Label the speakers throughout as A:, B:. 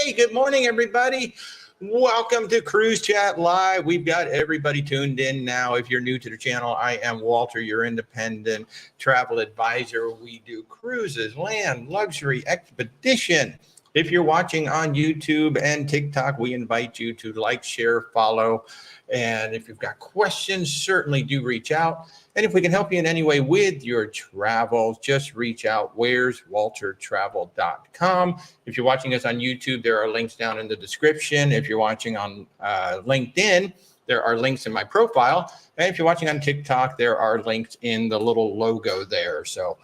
A: Hey, good morning, everybody. Welcome to Cruise Chat Live. We've got everybody tuned in now. If you're new to the channel, I am Walter, your independent travel advisor. We do cruises, land, luxury, expedition. If you're watching on YouTube and TikTok, we invite you to like, share, follow. And if you've got questions, certainly do reach out. And if we can help you in any way with your travels, just reach out. Where's WalterTravel.com. If you're watching us on YouTube, there are links down in the description. If you're watching on LinkedIn, there are links in my profile. And if you're watching on TikTok, there are links in the little logo there. So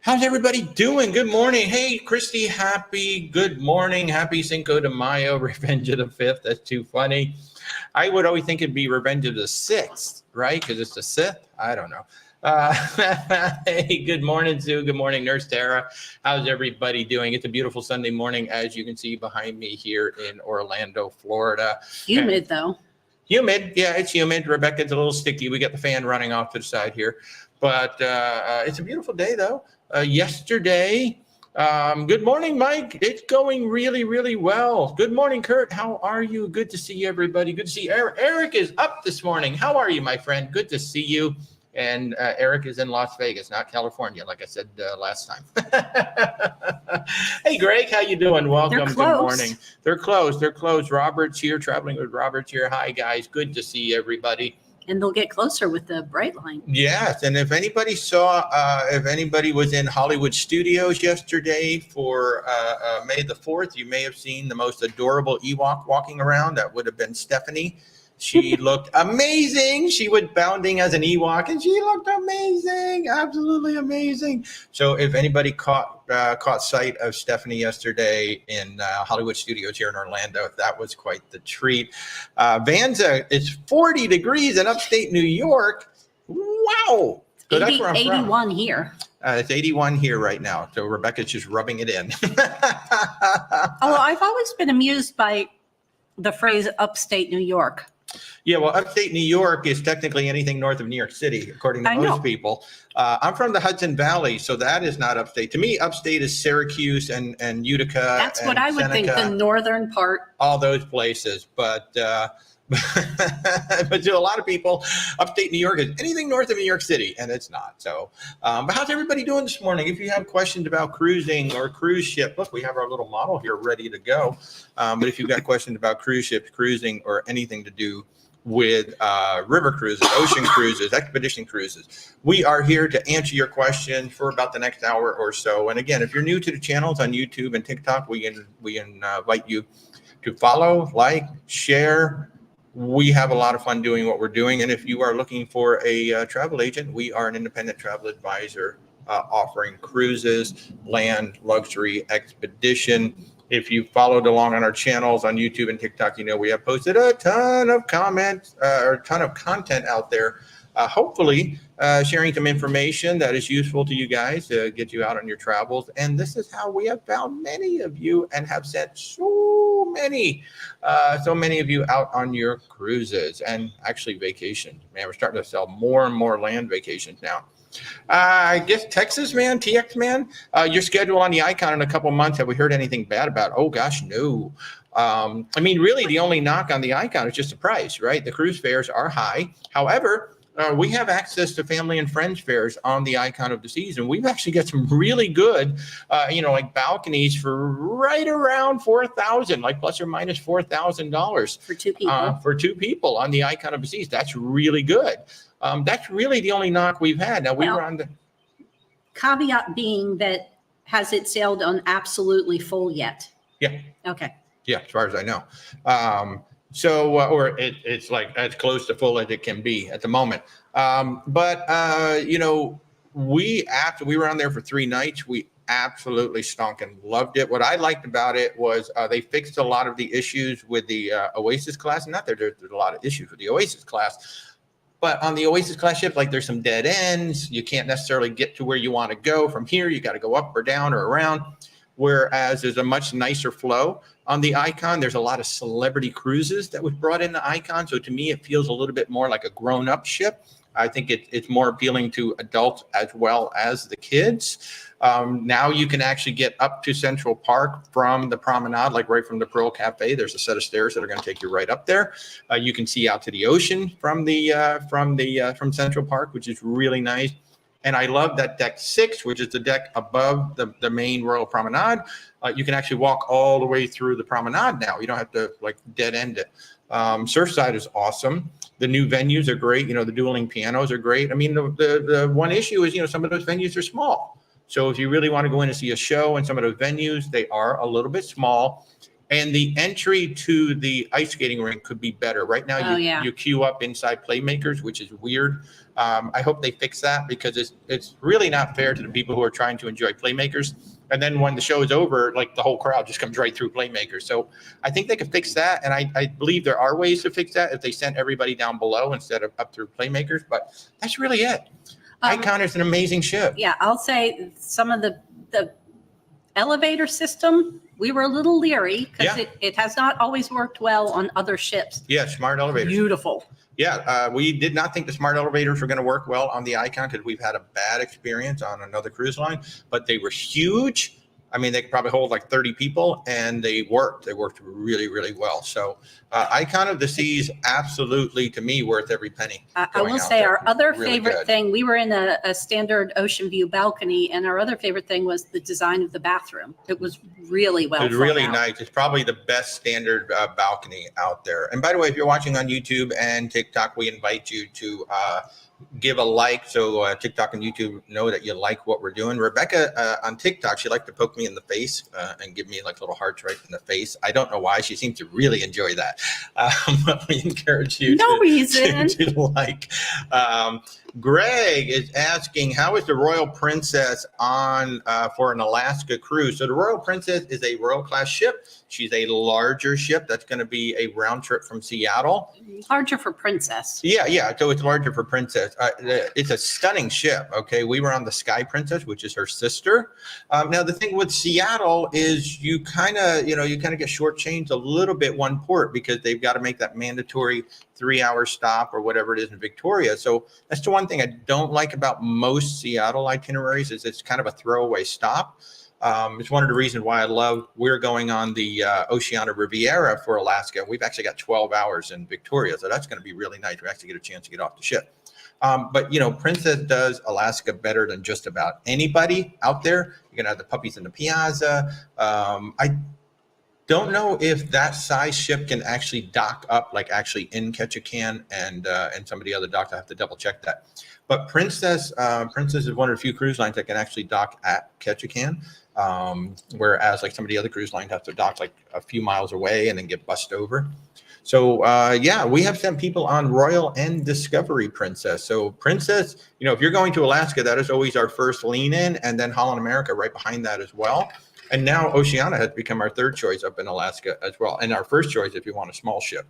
A: how's everybody doing? Good morning. Hey, Christy, happy good morning. Happy Cinco de Mayo, Revenge of the 5th. That's too funny. I would always think it'd be Revenge of the 6th, right? Because it's the 6th. I don't know. Hey, good morning, Sue. Good morning, Nurse Tara. How's everybody doing? It's a beautiful Sunday morning, as you can see behind me here in Orlando, Florida.
B: Humid, though.
A: Humid. Yeah, it's humid. Rebecca's a little sticky. We got the fan running off to the side here. But it's a beautiful day, though. Yesterday, good morning, Mike. It's going really, really well. Good morning, Kurt. How are you? Good to see everybody. Good to see Eric. Eric is up this morning. How are you, my friend? Good to see you. And Eric is in Las Vegas, not California, like I said last time. Hey, Greg, how you doing? Welcome. Good morning. They're closed. They're closed. Robert's here, traveling with Robert's here. Hi, guys. Good to see everybody.
B: And they'll get closer with the bright line.
A: Yes, and if anybody was in Hollywood Studios yesterday for May the 4th, you may have seen the most adorable Ewok walking around. That would have been Stephanie. She looked amazing. She was bounding as an Ewok, and she looked amazing, absolutely amazing. So if anybody caught sight of Stephanie yesterday in Hollywood Studios here in Orlando, that was quite the treat. Vanza, it's 40 degrees in upstate New York. Wow. So
B: 81 here.
A: It's 81 here right now. So Rebecca's just rubbing it in.
B: Although I've always been amused by the phrase upstate New York.
A: Yeah, well, upstate New York is technically anything north of New York City, according to most people. I'm from the Hudson Valley, so that is not upstate. To me, upstate is Syracuse and Utica.
B: That's what I would
A: Seneca,
B: think, the northern part.
A: All those places. But but to a lot of people, upstate New York is anything north of New York City, and it's not. So, but how's everybody doing this morning? If you have questions about cruising or cruise ship, look, we have our little model here ready to go. But if you've got questions about cruise ships, cruising, or anything to do with river cruises, ocean cruises, expedition cruises, we are here to answer your questions for about the next hour or so. And again, if you're new to the channels on YouTube and TikTok, we invite you to follow, like, share. We have a lot of fun doing what we're doing. And if you are looking for a travel agent, we are an independent travel advisor offering cruises, land, luxury, expedition. If you followed along on our channels on YouTube and TikTok, you know we have posted a ton of comments or a ton of content out there. Hopefully sharing some information that is useful to you guys to get you out on your travels. And this is how we have found many of you and have sent so many of you out on your cruises and actually vacations. Man, we're starting to sell more and more land vacations now. I guess Texas, man, TX, man, your schedule on the Icon in a couple months. Have we heard anything bad about it? Oh, gosh, no. I mean, really, the only knock on the Icon is just the price, right? The cruise fares are high. However, we have access to family and friends fares on the Icon of the Seas, and we've actually got some really good, like balconies for right around $4,000, like plus or minus $4,000
B: for two people.
A: For two people on the Icon of the Seas. That's really good. That's really the only knock we've had. Now we were on the
B: caveat being that has it sailed on absolutely full yet?
A: Yeah.
B: Okay.
A: Yeah, as far as I know. Or it's like as close to full as it can be at the moment. We were on there for 3 nights. We absolutely stunk and loved it. What I liked about it was they fixed a lot of the issues with the Oasis class. Not that there's a lot of issues with the Oasis class, but on the Oasis class ship, like there's some dead ends. You can't necessarily get to where you want to go from here. You got to go up or down or around. Whereas there's a much nicer flow on the Icon. There's a lot of celebrity cruises that was brought in the Icon. So to me, it feels a little bit more like a grown-up ship. I think it's more appealing to adults as well as the kids. Now you can actually get up to Central Park from the promenade, like right from the Pearl Cafe. There's a set of stairs that are going to take you right up there. You can see out to the ocean from Central Park, which is really nice. And I love that deck 6, which is the deck above the main Royal Promenade. You can actually walk all the way through the promenade now. You don't have to like dead end it. Surfside is awesome. The new venues are great. The dueling pianos are great. I mean, the one issue is, some of those venues are small. So if you really want to go in and see a show in some of those venues, they are a little bit small. And the entry to the ice skating rink could be better. Right now, you queue up inside Playmakers, which is weird. I hope they fix that because it's really not fair to the people who are trying to enjoy Playmakers. And then when the show is over, like the whole crowd just comes right through Playmakers. So I think they could fix that. And I believe there are ways to fix that if they sent everybody down below instead of up through Playmakers. But that's really it. Icon is an amazing ship.
B: Yeah, I'll say some of the elevator system, we were a little leery because it has not always worked well on other ships.
A: Yeah, smart elevators.
B: Beautiful.
A: Yeah, we did not think the smart elevators were going to work well on the Icon because we've had a bad experience on another cruise line, but they were huge. I mean, they could probably hold like 30 people, and they worked. They worked really, really well. So Icon of the Seas, absolutely, to me, worth every penny.
B: I will say our other favorite thing, we were in a standard ocean view balcony, and our other favorite thing was the design of the bathroom. It was really well. It was really
A: nice. It's probably the best standard balcony out there. And by the way, if you're watching on YouTube and TikTok, we invite you to give a like so TikTok and YouTube know that you like what we're doing. Rebecca on TikTok, she liked to poke me in the face and give me like little hearts right in the face. I don't know why. She seems to really enjoy that. But we encourage you to like. Greg is asking, how is the Royal Princess on for an Alaska cruise? So the Royal Princess is a Royal class ship. She's a larger ship. That's going to be a round trip from Seattle.
B: Larger for Princess.
A: Yeah. So it's larger for Princess. It's a stunning ship. Okay. We were on the Sky Princess, which is her sister. Now the thing with Seattle is you kind of get shortchanged a little bit one port because they've got to make that mandatory 3-hour stop or whatever it is in Victoria. So that's the one thing I don't like about most Seattle itineraries is it's kind of a throwaway stop. It's one of the reasons why we're going on the Oceania Riviera for Alaska. We've actually got 12 hours in Victoria. So that's going to be really nice. We actually get a chance to get off the ship. But Princess does Alaska better than just about anybody out there. You're going to have the puppies in the piazza. I don't know if that size ship can actually dock up, like actually in Ketchikan and some of the other docks. I have to double check that. But Princess is one of the few cruise lines that can actually dock at Ketchikan, whereas like some of the other cruise lines have to dock like a few miles away and then get bussed over. So we have sent people on Royal and Discovery Princess. So Princess, if you're going to Alaska, that is always our first lean in, and then Holland America right behind that as well. And now Oceania has become our third choice up in Alaska as well. And our first choice if you want a small ship.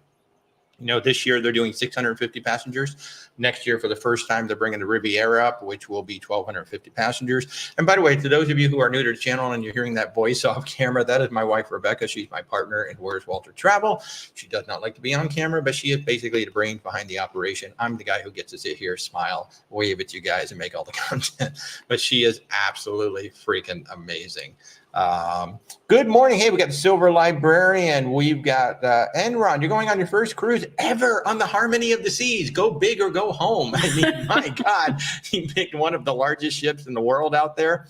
A: This year they're doing 650 passengers. Next year, for the first time, they're bringing the Riviera up, which will be 1,250 passengers. And by the way, to those of you who are new to the channel and you're hearing that voice off camera, that is my wife, Rebecca. She's my partner in Where's Walter Travel. She does not like to be on camera, but she is basically the brains behind the operation. I'm the guy who gets to sit here, smile, wave at you guys, and make all the content. But she is absolutely freaking amazing. Good morning. Hey, we got the Silver Librarian. We've got Enron. You're going on your first cruise ever on the Harmony of the Seas. Go big or go home. I mean, my God, he picked one of the largest ships in the world out there.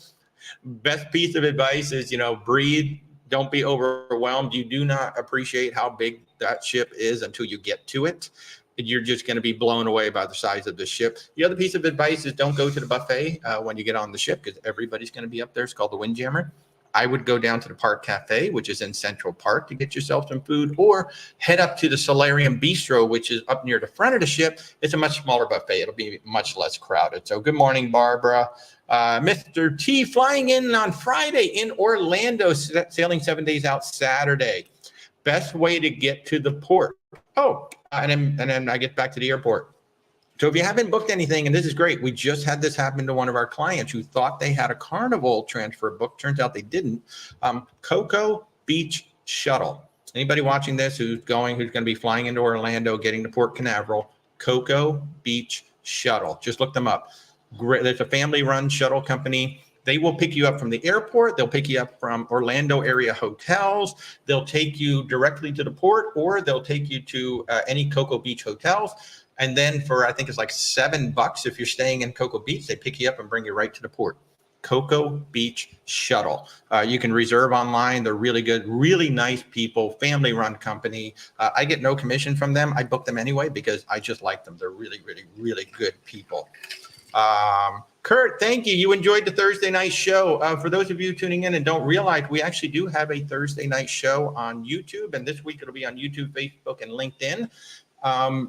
A: Best piece of advice is, breathe. Don't be overwhelmed. You do not appreciate how big that ship is until you get to it. You're just going to be blown away by the size of the ship. The other piece of advice is don't go to the buffet when you get on the ship because everybody's going to be up there. It's called the Windjammer. I would go down to the Park Cafe, which is in Central Park, to get yourself some food, or head up to the Solarium Bistro, which is up near the front of the ship. It's a much smaller buffet. It'll be much less crowded. So good morning, Barbara. Mr. T flying in on Friday in Orlando, sailing 7 days out Saturday. Best way to get to the port. And then I get back to the airport. So if you haven't booked anything, and this is great, we just had this happen to one of our clients who thought they had a Carnival transfer book. Turns out they didn't. Cocoa Beach Shuttle. Anybody watching this who's going to be flying into Orlando, getting to Port Canaveral, Cocoa Beach Shuttle. Just look them up. Great. There's a family-run shuttle company. They will pick you up from the airport. They'll pick you up from Orlando area hotels. They'll take you directly to the port, or they'll take you to any Cocoa Beach hotels. And then for, I think it's like $7 if you're staying in Cocoa Beach, they pick you up and bring you right to the port. Cocoa Beach Shuttle. You can reserve online. They're really good, really nice people, family-run company. I get no commission from them. I book them anyway because I just like them. They're really, really, really good people. Kurt, thank you. You enjoyed the Thursday night show. For those of you tuning in and don't realize, we actually do have a Thursday night show on YouTube, and this week it'll be on YouTube, Facebook, and LinkedIn.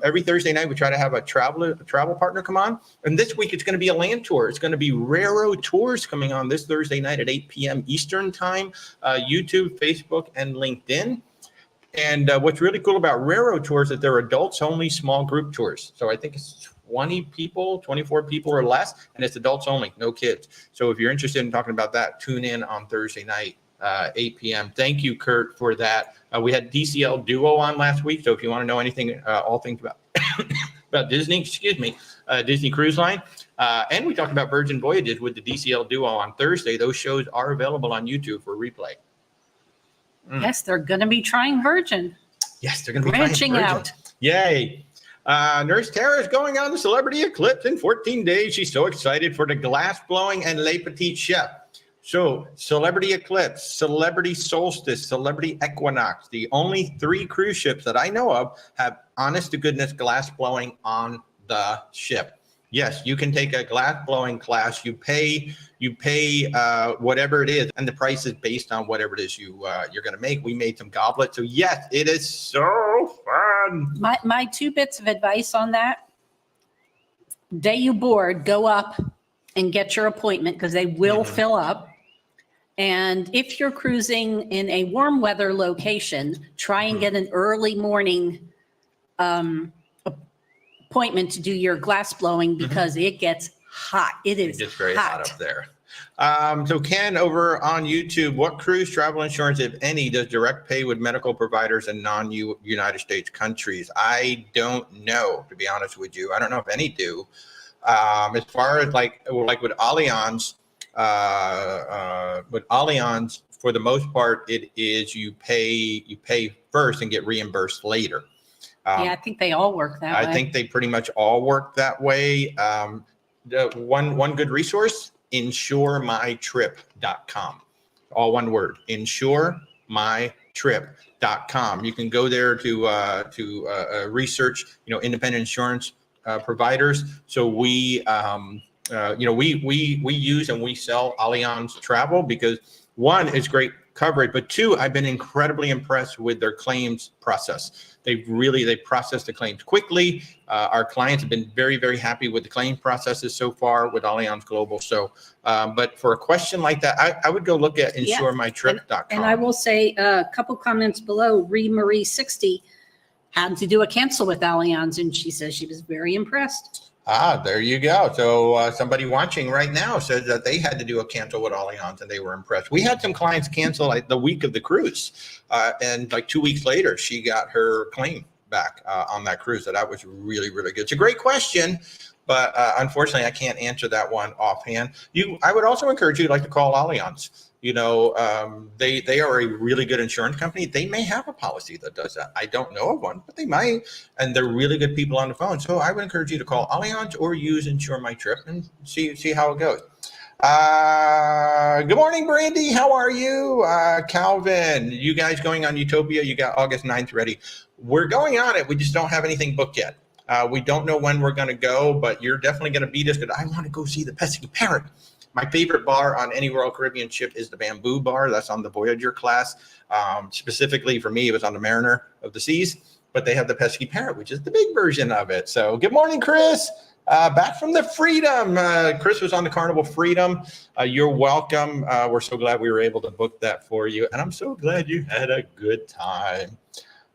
A: Every Thursday night, we try to have a travel partner come on. And this week, it's going to be a land tour. It's going to be Raro Tours coming on this Thursday night at 8 p.m. Eastern time, YouTube, Facebook, and LinkedIn. And what's really cool about Raro Tours is they're adults-only small group tours. So I think it's 20 people, 24 people or less, and it's adults only, no kids. So if you're interested in talking about that, tune in on Thursday night, 8 p.m. Thank you, Kurt, for that. We had DCL Duo on last week, so if you want to know anything, all things about about Disney, Disney Cruise Line, and we talked about Virgin Voyages with the DCL Duo on Thursday. Those shows are available on YouTube for replay.
B: Yes, they're going to be trying Virgin.
A: Yes, they're going to be
B: branching out.
A: Yay. Nurse Tara is going on the Celebrity Eclipse in 14 days. She's so excited for the glass blowing and Le Petit Chef. So Celebrity Eclipse, Celebrity Solstice, Celebrity Equinox, the only 3 cruise ships that I know of have honest to goodness glass blowing on the ship. Yes, you can take a glass blowing class. You pay whatever it is, and the price is based on whatever it is you're going to make. We made some goblets. So yes, it is so fun.
B: My 2 bits of advice on that: day you board, go up and get your appointment because they will fill up. And if you're cruising in a warm weather location, try and get an early morning appointment to do your glass blowing because it gets hot. It
A: gets very hot up there. So Ken over on YouTube, what cruise travel insurance, if any, does direct pay with medical providers in non-United States countries? I don't know, to be honest with you. I don't know if any do. As far as like with Allianz, for the most part, it is you pay first and get reimbursed later.
B: Yeah, I think they all work that way.
A: I think they pretty much all work that way. The one good resource, insuremytrip.com. All one word, insuremytrip.com. You can go there to research, independent insurance providers. So we use and we sell Allianz Travel because 1, it's great coverage, but 2, I've been incredibly impressed with their claims process. They process the claims quickly. Our clients have been very, very happy with the claims processes so far with Allianz Global. So, but for a question like that, I would go look at insuremytrip.com.
B: And I will say a couple comments below. Marie 60 had to do a cancel with Allianz, and she says she was very impressed.
A: There you go. So somebody watching right now says that they had to do a cancel with Allianz and they were impressed. We had some clients cancel like the week of the cruise, and like 2 weeks later, she got her claim back on that cruise. So that was really, really good. It's a great question, but unfortunately, I can't answer that one offhand. I would also encourage you to call Allianz. They are a really good insurance company. They may have a policy that does that. I don't know of one, but they might, and they're really good people on the phone. So I would encourage you to call Allianz or use Insure My Trip and see how it goes. Good morning, Brandy. How are you? Calvin, you guys going on Utopia? You got August 9th ready. We're going on it. We just don't have anything booked yet. We don't know when we're going to go, but you're definitely going to beat us because I want to go see the pesky parrot. My favorite bar on any Royal Caribbean ship is the Bamboo Bar. That's on the Voyager class. Specifically for me, it was on the Mariner of the Seas, but they have the pesky parrot, which is the big version of it. So good morning, Chris. Back from the Freedom. Chris was on the Carnival Freedom. You're welcome. We're so glad we were able to book that for you. And I'm so glad you had a good time.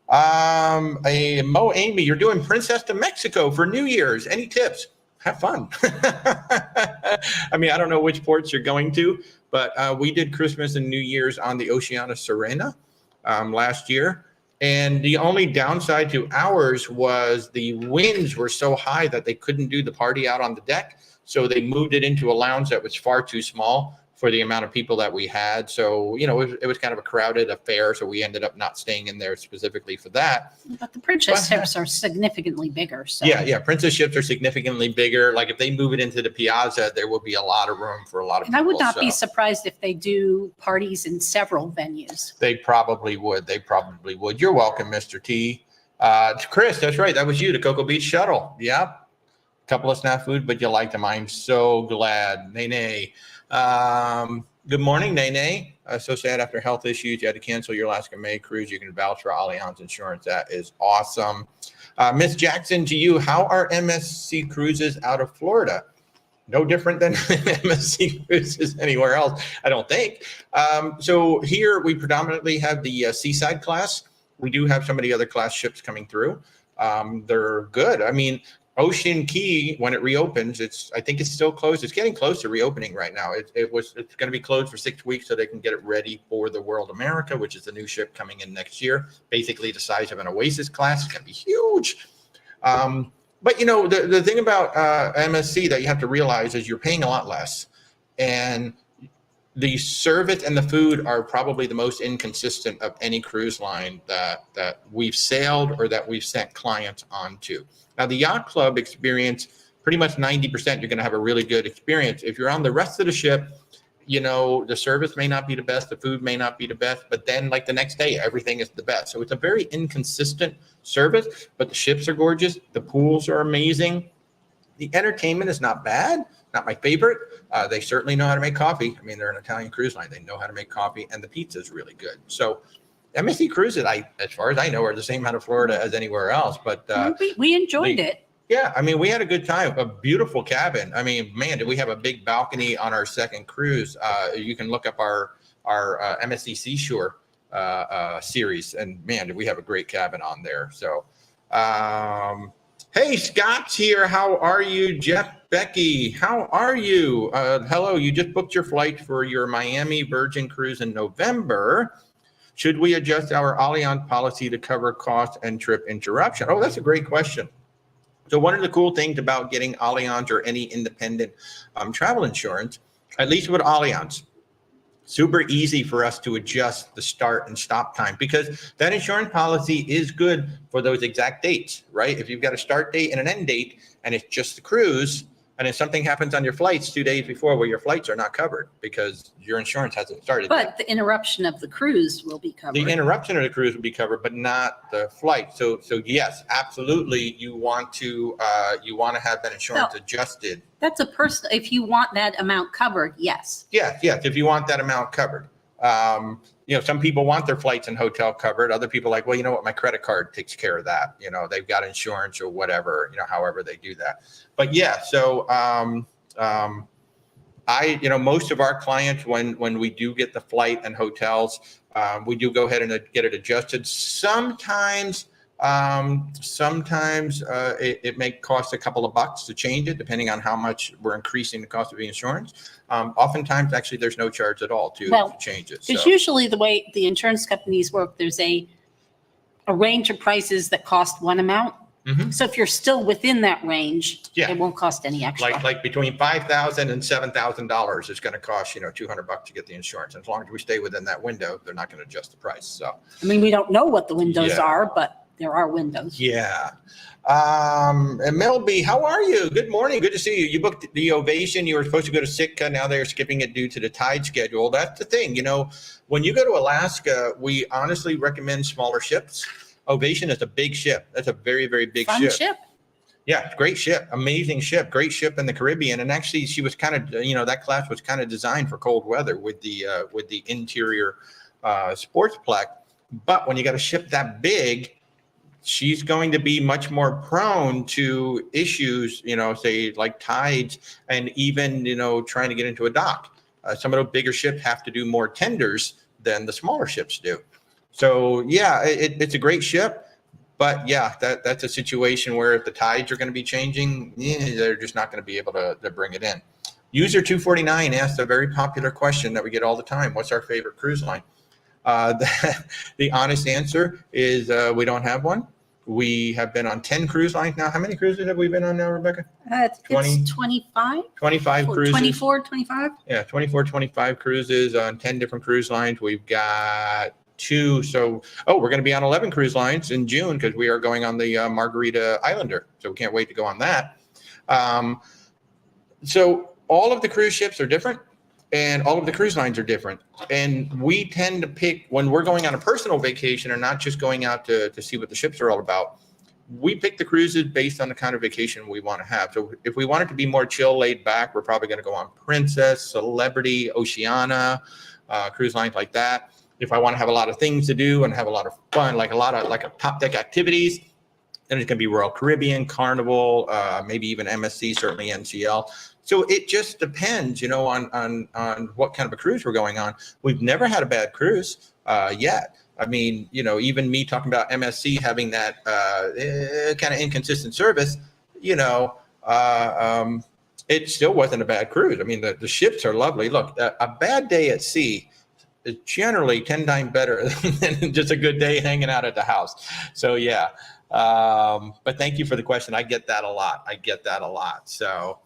A: Mo Amy, you're doing Princess to Mexico for New Year's. Any tips? Have fun. I mean, I don't know which ports you're going to, but we did Christmas and New Year's on the Oceana Serena last year. And the only downside to ours was the winds were so high that they couldn't do the party out on the deck. So they moved it into a lounge that was far too small for the amount of people that we had. So, it was kind of a crowded affair. So we ended up not staying in there specifically for that.
B: But the Princess ships are significantly bigger. So.
A: Yeah. Princess ships are significantly bigger. Like if they move it into the Piazza, there will be a lot of room for a lot of people.
B: And I would not be surprised if they do parties in several venues.
A: They probably would. You're welcome, Mr. T. Chris, that's right. That was you, the Cocoa Beach shuttle. Yep. Couple of snack food, but you liked them. I'm so glad. Nene. Good morning, Nene. So sad after health issues, you had to cancel your Alaska May cruise. You can vouch for Allianz Insurance. That is awesome. Miss Jackson, to you, how are MSC cruises out of Florida? No different than MSC cruises anywhere else, I don't think. So here we predominantly have the Seaside class. We do have some of the other class ships coming through. They're good. I mean, Ocean Key, when it reopens, I think it's still closed. It's getting close to reopening right now. It's going to be closed for 6 weeks so they can get it ready for the World America, which is the new ship coming in next year. Basically the size of an Oasis class. It's going to be huge. But the thing about MSC that you have to realize is you're paying a lot less, and the service and the food are probably the most inconsistent of any cruise line that we've sailed or that we've sent clients onto. Now, the yacht club experience, pretty much 90%, you're going to have a really good experience. If you're on the rest of the ship, the service may not be the best, the food may not be the best, but then like the next day, everything is the best. So it's a very inconsistent service, but the ships are gorgeous. The pools are amazing. The entertainment is not bad, not my favorite. They certainly know how to make coffee. I mean, they're an Italian cruise line. They know how to make coffee, and the pizza is really good. So MSC cruises, as far as I know, are the same out of Florida as anywhere else. But
B: we enjoyed it.
A: Yeah, I mean, we had a good time. A beautiful cabin. I mean, man, did we have a big balcony on our second cruise? You can look up our MSC Seashore series, and man, did we have a great cabin on there. So, hey, Scott's here. How are you, Jeff? Becky, how are you? Hello, you just booked your flight for your Miami Virgin cruise in November. Should we adjust our Allianz policy to cover cost and trip interruption? Oh, that's a great question. So one of the cool things about getting Allianz or any independent travel insurance, at least with Allianz, super easy for us to adjust the start and stop time, because that insurance policy is good for those exact dates, right? If you've got a start date and an end date and it's just the cruise, and if something happens on your flights 2 days before, well, your flights are not covered because your insurance hasn't started
B: But
A: yet.
B: the interruption of the cruise will be covered.
A: The interruption of the cruise will be covered, but not the flight. So yes, absolutely, you want to have that insurance adjusted.
B: That's a person. If you want that amount covered, yes.
A: Yes, if you want that amount covered. Some people want their flights and hotel covered. Other people are like, well, you know what, my credit card takes care of that. They've got insurance or whatever, however they do that. But yeah, so most of our clients, when we do get the flight and hotels, we do go ahead and get it adjusted. Sometimes it may cost a couple of bucks to change it, depending on how much we're increasing the cost of the insurance. Oftentimes, actually, there's no charge at all to change it.
B: Because usually the way the insurance companies work, there's a range of prices that cost one amount. Mm-hmm. So if you're still within that range, it won't cost any extra.
A: Like between $5,000 and $7,000, it's going to cost $200 to get the insurance. And as long as we stay within that window, they're not going to adjust the price. So
B: I mean, we don't know what the windows are, but there are windows.
A: Yeah. And Mel B, how are you? Good morning. Good to see you. You booked the Ovation. You were supposed to go to Sitka. Now they're skipping it due to the tide schedule. That's the thing. When you go to Alaska, we honestly recommend smaller ships. Ovation is a big ship. That's a very, very big ship. Yeah, great ship. Amazing ship. Great ship in the Caribbean. And actually, she was kind of, that class was kind of designed for cold weather with the interior sportsplex. But when you got a ship that big, she's going to be much more prone to issues, say like tides and even, trying to get into a dock. Some of those bigger ships have to do more tenders than the smaller ships do. So, yeah, it's a great ship. But, yeah, that's a situation where if the tides are going to be changing, they're just not going to be able to bring it in. User 249 asked a very popular question that we get all the time. What's our favorite cruise line? The honest answer is we don't have one. We have been on 10 cruise lines now. How many cruises have we been on now, Rebecca?
B: It's
A: 20?
B: 25?
A: 25 cruises.
B: 24, 25?
A: Yeah, 24, 25 cruises on 10 different cruise lines. We've got 2. So, we're going to be on 11 cruise lines in June because we are going on the Margaritaville Islander. So we can't wait to go on that. So all of the cruise ships are different. And all of the cruise lines are different. And we tend to pick, when we're going on a personal vacation or not just going out to see what the ships are all about, we pick the cruises based on the kind of vacation we want to have. So if we want it to be more chill, laid back, we're probably going to go on Princess, Celebrity, Oceania, cruise lines like that. If I want to have a lot of things to do and have a lot of fun, like a top deck activities, then it's going to be Royal Caribbean, Carnival, maybe even MSC, certainly NCL. So it just depends, on what kind of a cruise we're going on. We've never had a bad cruise yet. I mean, even me talking about MSC having that kind of inconsistent service, it still wasn't a bad cruise. I mean, the ships are lovely. Look, a bad day at sea is generally 10 times better than just a good day hanging out at the house. So, yeah. But thank you for the question. I get that a lot. So.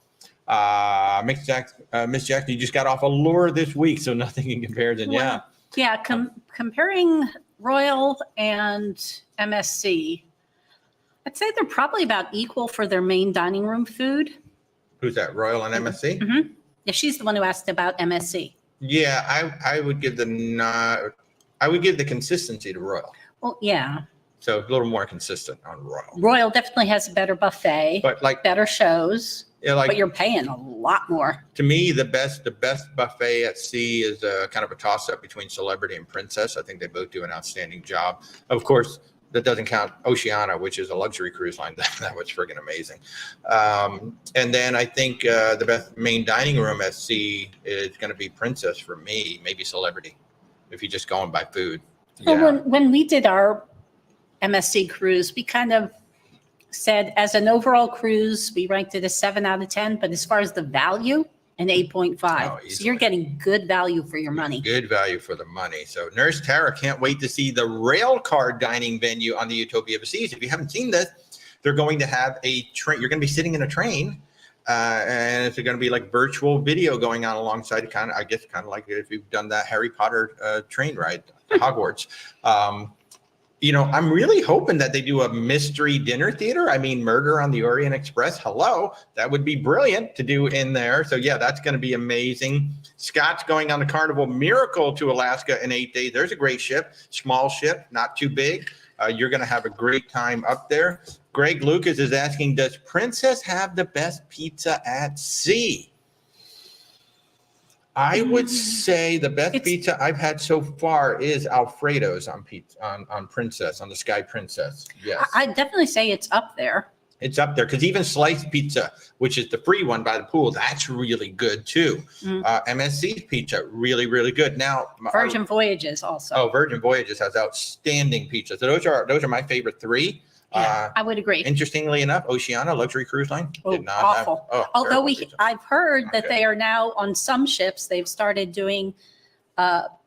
A: Miss Jackson, you just got off Allure this week, so nothing in comparison.
B: Well, yeah. Comparing Royal and MSC, I'd say they're probably about equal for their main dining room food.
A: Who's that? Royal and MSC?
B: Mm-hmm. Yeah, she's the one who asked about MSC.
A: Yeah, I would give the consistency to Royal.
B: Well, yeah.
A: So a little more consistent on Royal.
B: Royal definitely has a better buffet,
A: but
B: better shows.
A: Yeah,
B: but you're paying a lot more.
A: To me, the best buffet at sea is kind of a toss-up between Celebrity and Princess. I think they both do an outstanding job. Of course, that doesn't count Oceania, which is a luxury cruise line. That was friggin' amazing. And then I think the best main dining room at sea is going to be Princess for me, maybe Celebrity, if you're just going by food.
B: Well, yeah. When we did our MSC cruise, we kind of said as an overall cruise, we ranked it a 7 out of 10, but as far as the value, an 8.5. So you're getting good value for your money.
A: Good value for the money. So Nurse Tara can't wait to see the rail car dining venue on the Utopia of the Seas. If you haven't seen this, they're going to have a train. You're going to be sitting in a train, and it's going to be like virtual video going on alongside, kind of like if you've done that Harry Potter train ride, Hogwarts. I'm really hoping that they do a mystery dinner theater. I mean, Murder on the Orient Express. Hello. That would be brilliant to do in there. So, yeah, that's going to be amazing. Scott's going on the Carnival Miracle to Alaska in 8 days. There's a great ship, small ship, not too big. You're going to have a great time up there. Greg Lucas is asking, does Princess have the best pizza at sea? I would say the best pizza I've had so far is Alfredo's on Princess, on the Sky Princess. Yes.
B: I'd definitely say it's up there.
A: It's up there because even sliced pizza, which is the free one by the pool, that's really good too. MSC's pizza, really, really good. Now,
B: Virgin Voyages also.
A: Oh, Virgin Voyages has outstanding pizza. So those are my favorite 3.
B: Yeah, I would agree.
A: Interestingly enough, Oceania, luxury cruise line,
B: did not awful. Although I've heard that they are now on some ships, they've started doing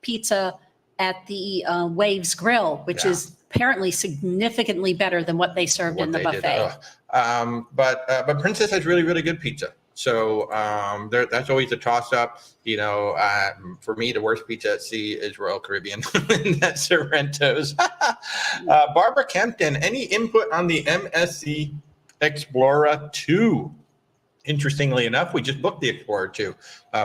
B: pizza at the Waves Grill, which is apparently significantly better than what they served in the buffet.
A: But Princess has really, really good pizza. So that's always a toss-up. For me, the worst pizza at sea is Royal Caribbean. That's Sorrento's. Barbara Kempton, any input on the MSC Explorer 2? Interestingly enough, we just booked the Explorer 2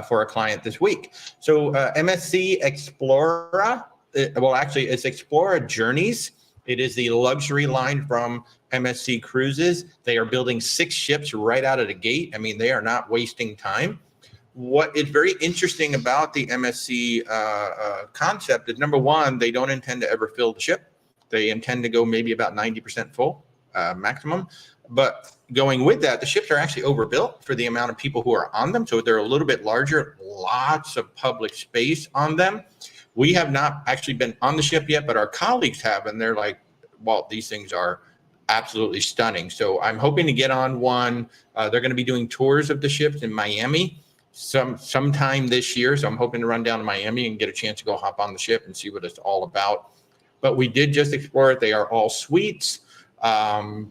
A: for a client this week. So MSC Explorer, it's Explorer Journeys. It is the luxury line from MSC Cruises. They are building 6 ships right out of the gate. I mean, they are not wasting time. What is very interesting about the MSC concept is, number one, they don't intend to ever fill the ship. They intend to go maybe about 90% full maximum. But going with that, the ships are actually overbuilt for the amount of people who are on them. So they're a little bit larger, lots of public space on them. We have not actually been on the ship yet, but our colleagues have, and they're like, Walt, these things are absolutely stunning. So I'm hoping to get on one. They're going to be doing tours of the ships in Miami. sometime this year. So I'm hoping to run down to Miami and get a chance to go hop on the ship and see what it's all about. But we did just explore it. They are all suites,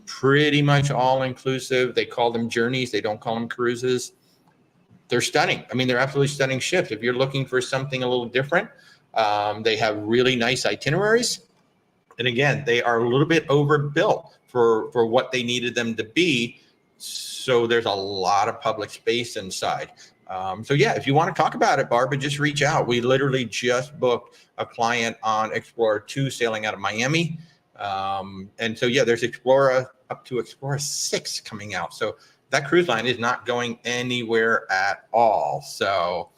A: pretty much all inclusive. They call them journeys. They don't call them cruises. They're stunning. I mean, they're absolutely stunning ships. If you're looking for something a little different, they have really nice itineraries. And again, they are a little bit overbuilt for what they needed them to be. So there's a lot of public space inside. So yeah, if you want to talk about it, Barbara, just reach out. We literally just booked a client on Explorer 2 sailing out of Miami. And so, yeah, there's Explorer up to Explorer 6 coming out. So that cruise line is not going anywhere at all. So,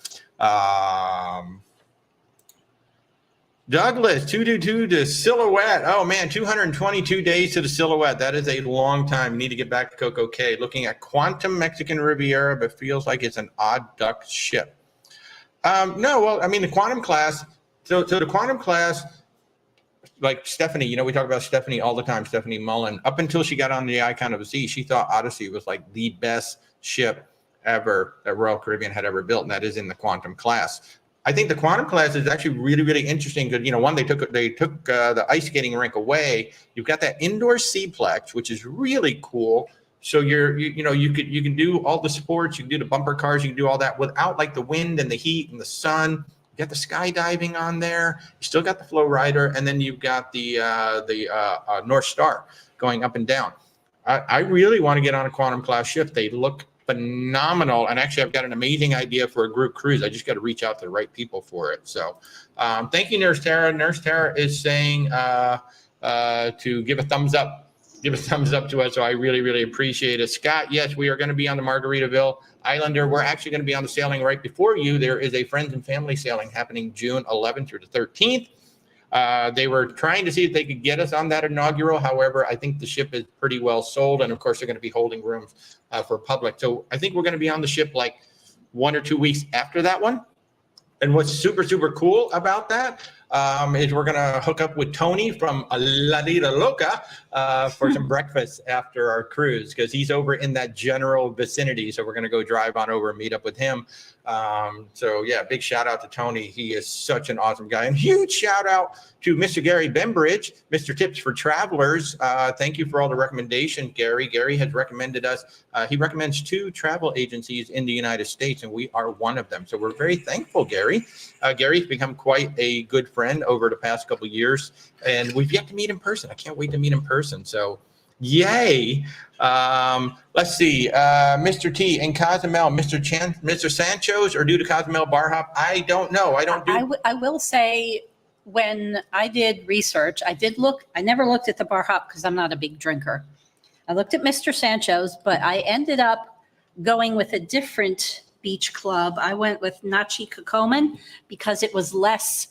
A: Douglas, 222 to Silhouette. Oh man, 222 days to the Silhouette. That is a long time. You need to get back to Coco Cay. Looking at Quantum Mexican Riviera, but feels like it's an odd duck ship. No, well, I mean, the Quantum class. So the Quantum class, like Stephanie, we talk about Stephanie all the time, Stephanie Mullen. Up until she got on the Icon of the Sea, she thought Odyssey was like the best ship ever that Royal Caribbean had ever built, and that is in the Quantum class. I think the Quantum class is actually really, really interesting because, one, they took the ice skating rink away. You've got that indoor seaplex, which is really cool. So you can do all the sports, you can do the bumper cars, you can do all that without like the wind and the heat and the sun. You got the skydiving on there. You still got the flow rider, and then you've got the North Star going up and down. I really want to get on a Quantum class ship. They look phenomenal, and actually I've got an amazing idea for a group cruise. I just got to reach out to the right people for it. So thank you, Nurse Tara. Nurse Tara is saying to give a thumbs up to us, so I really, really appreciate it. Scott, yes, we are going to be on the Margaritaville Islander. We're actually going to be on the sailing right before you. There is a friends and family sailing happening June 11th through the 13th. They were trying to see if they could get us on that inaugural. However, I think the ship is pretty well sold. And of course, they're going to be holding rooms for public. So I think we're going to be on the ship like 1 or 2 weeks after that one. And what's super, super cool about that is we're going to hook up with Tony from La Vida Loca for some breakfast after our cruise, because he's over in that general vicinity. So we're going to go drive on over and meet up with him. So yeah, big shout out to Tony. He is such an awesome guy. And huge shout out to Mr. Gary Bembridge, Mr. Tips for Travelers. Thank you for all the recommendations, Gary. Gary has recommended us. He recommends 2 travel agencies in the United States, and we are one of them. So we're very thankful, Gary. Gary's become quite a good friend over the past couple of years, and we've yet to meet in person. I can't wait to meet in person. So yay. Let's see. Mr. T and Cozumel, Mr. Sancho's, or due to Cozumel bar hop? I don't know.
B: I will say, when I did research, I never looked at the bar hop because I'm not a big drinker. I looked at Mr. Sancho's, but I ended up going with a different beach club. I went with Nachi Kokoman because it was less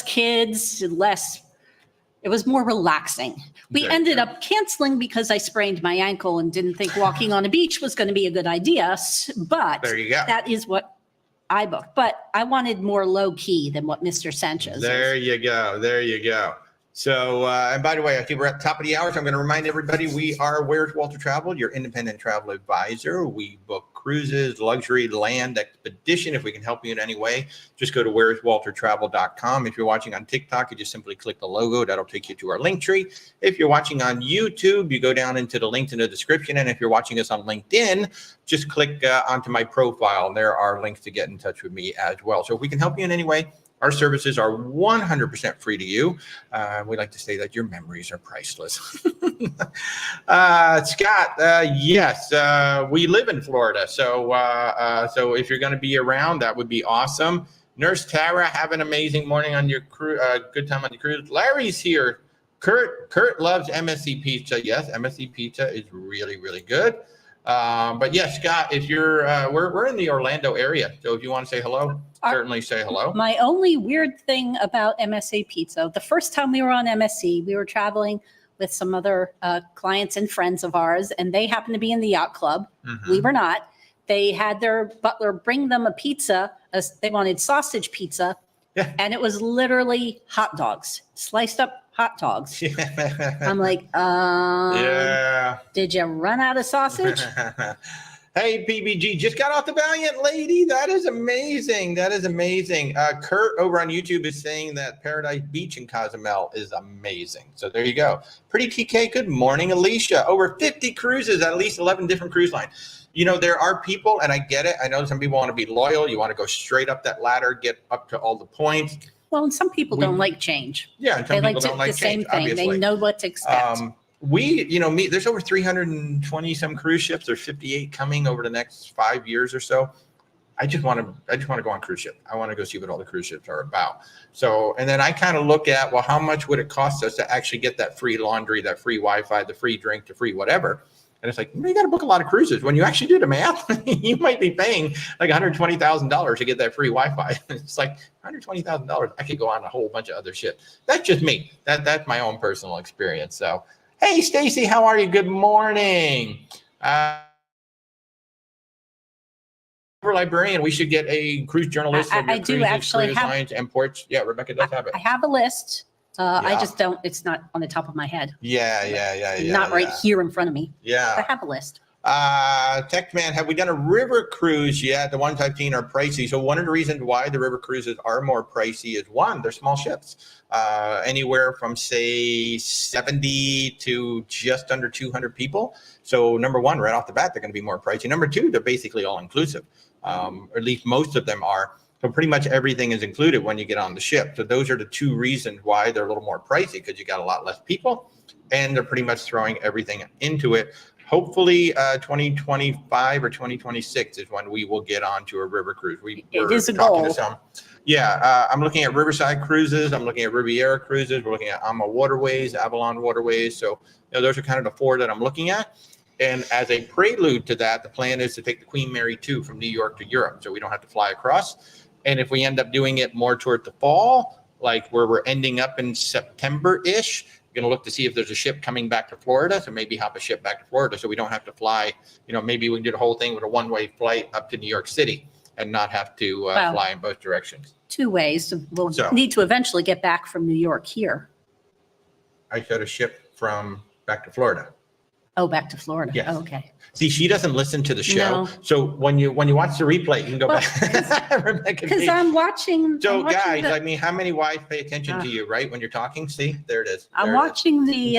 B: kids, it was more relaxing. We ended up canceling because I sprained my ankle and didn't think walking on a beach was going to be a good idea. But
A: there you go.
B: That is what I booked. But I wanted more low key than what Mr. Sanchez
A: There you go. So, and by the way, I think we're at the top of the hour, so I'm going to remind everybody we are Where's Walter Travel, your independent travel advisor. We book cruises, luxury, land, expedition. If we can help you in any way, just go to where'swaltertravel.com. If you're watching on TikTok, you just simply click the logo. That'll take you to our link tree. If you're watching on YouTube, you go down into the links in the description. And if you're watching us on LinkedIn, just click onto my profile. There are links to get in touch with me as well. So if we can help you in any way, our services are 100% free to you. We like to say that your memories are priceless. Scott, yes, we live in Florida. So if you're going to be around, that would be awesome. Nurse Tara, have an amazing morning on your cruise. Good time on the cruise. Larry's here. Kurt loves MSC pizza. Yes, MSC pizza is really, really good. But yes, Scott, if you're, we're in the Orlando area. So if you want to say hello, certainly say hello.
B: My only weird thing about MSA Pizza, the first time we were on MSC, we were traveling with some other clients and friends of ours, and they happened to be in the yacht club. Mm-hmm. We were not. They had their butler bring them a pizza. They wanted sausage pizza. Yeah. And it was literally hot dogs, sliced up hot dogs.
A: Yeah.
B: I'm like,
A: Yeah.
B: did you run out of sausage?
A: Hey, PBG, just got off the Valiant lady. That is amazing. That is amazing. Kurt over on YouTube is saying that Paradise Beach in Cozumel is amazing. So there you go. Pretty TK, good morning. Alicia, over 50 cruises, at least 11 different cruise lines. You know, there are people, and I get it. I know some people want to be loyal. You want to go straight up that ladder, get up to all the points.
B: Well, and some people don't like change.
A: Yeah, and some
B: They
A: people don't like
B: the same
A: change,
B: thing.
A: obviously.
B: They know what to expect.
A: There's over 320 some cruise ships. There's 58 coming over the next 5 years or so. I just want to go on cruise ship. I want to go see what all the cruise ships are about. So, and then I kind of look at, well, how much would it cost us to actually get that free laundry, that free Wi-Fi, the free drink, the free whatever? And it's like, you got to book a lot of cruises. When you actually do the math, you might be paying like $120,000 to get that free Wi-Fi. It's like $120,000. I could go on a whole bunch of other ships. That's just me. That's my own personal experience. So, hey, Stacy, how are you? Good morning. Librarian, we should get a cruise journalist.
B: I do actually
A: cruise
B: have
A: lines and ports. Yeah, Rebecca does have it.
B: I have a list. I just don't. It's not on the top of my head.
A: Yeah.
B: Not right here in front of me.
A: Yeah.
B: I have a list.
A: Techman, have we done a river cruise yet? The ones I've seen are pricey. So one of the reasons why the river cruises are more pricey is one, they're small ships, anywhere from say 70 to just under 200 people. So number one, right off the bat, they're going to be more pricey. Number two, they're basically all inclusive, or at least most of them are. So pretty much everything is included when you get on the ship. So those are the two reasons why they're a little more pricey, because you got a lot less people and they're pretty much throwing everything into it. Hopefully 2025 or 2026 is when we will get onto a river cruise.
B: It is a goal.
A: I'm looking at Riverside cruises. I'm looking at Riviera cruises. We're looking at Ama Waterways, Avalon Waterways. So those are kind of the four that I'm looking at. And as a prelude to that, the plan is to take the Queen Mary 2 from New York to Europe. So we don't have to fly across. And if we end up doing it more toward the fall, like where we're ending up in September-ish, going to look to see if there's a ship coming back to Florida. So maybe hop a ship back to Florida so we don't have to fly. Maybe we can do the whole thing with a one-way flight up to New York City and not have to fly in both directions.
B: Two ways. We'll need to eventually get back from New York here.
A: I said a ship from back to Florida.
B: Oh, back to Florida.
A: Yes.
B: Oh, okay.
A: See, she doesn't listen to the show.
B: No.
A: So when you watch the replay, you can go back.
B: Because I'm watching.
A: So guys, how many wives pay attention to you, right? When you're talking, see, there it is.
B: I'm watching the,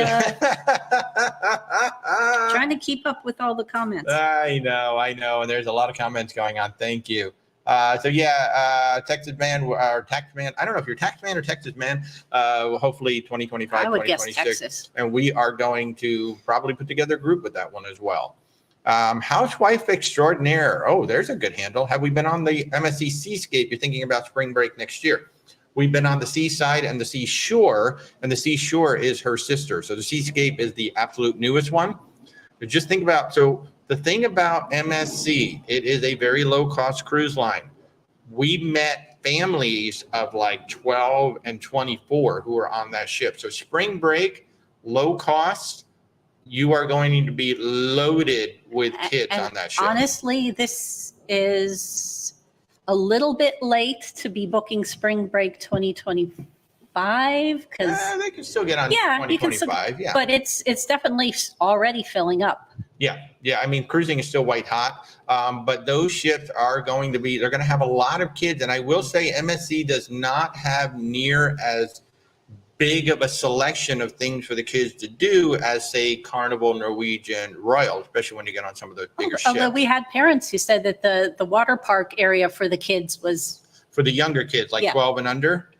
B: trying to keep up with all the comments.
A: I know. And there's a lot of comments going on. Thank you. Texas man or tax man. I don't know if you're tax man or Texas man. Hopefully 2025,
B: I would
A: 2026.
B: guess Texas.
A: And we are going to probably put together a group with that one as well. Housewife extraordinaire. Oh, there's a good handle. Have we been on the MSC Seascape? You're thinking about spring break next year. We've been on the seaside and the seashore, and the seashore is her sister. So the Seascape is the absolute newest one. But just think about, the thing about MSC, it is a very low-cost cruise line. We met families of like 12 and 24 who are on that ship. So spring break, low cost, you are going to be loaded with kids on that ship.
B: Honestly, this is a little bit late to be booking spring break 2025 because
A: they can still get on 2025. Yeah,
B: but it's definitely already filling up.
A: Yeah. I mean, cruising is still white hot, but those ships are going to be. They're going to have a lot of kids, and I will say MSC does not have near as big of a selection of things for the kids to do as, say, Carnival, Norwegian, Royal, especially when you get on some of those bigger ships.
B: Although we had parents who said that the water park area for the kids was
A: for the younger kids, like 12 and under.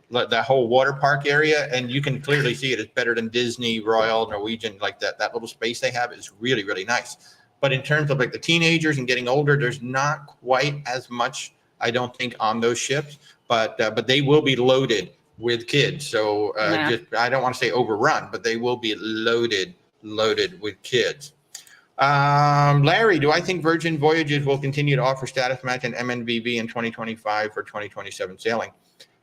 A: That whole water park area, and you can clearly see it. It's better than Disney, Royal, Norwegian. Like that little space they have is really, really nice. But in terms of like the teenagers and getting older, there's not quite as much, I don't think, on those ships. But they will be loaded with kids. So I don't want to say overrun, but they will be loaded with kids. Larry, do I think Virgin Voyages will continue to offer status match and MNVV in 2025 for 2027 sailing?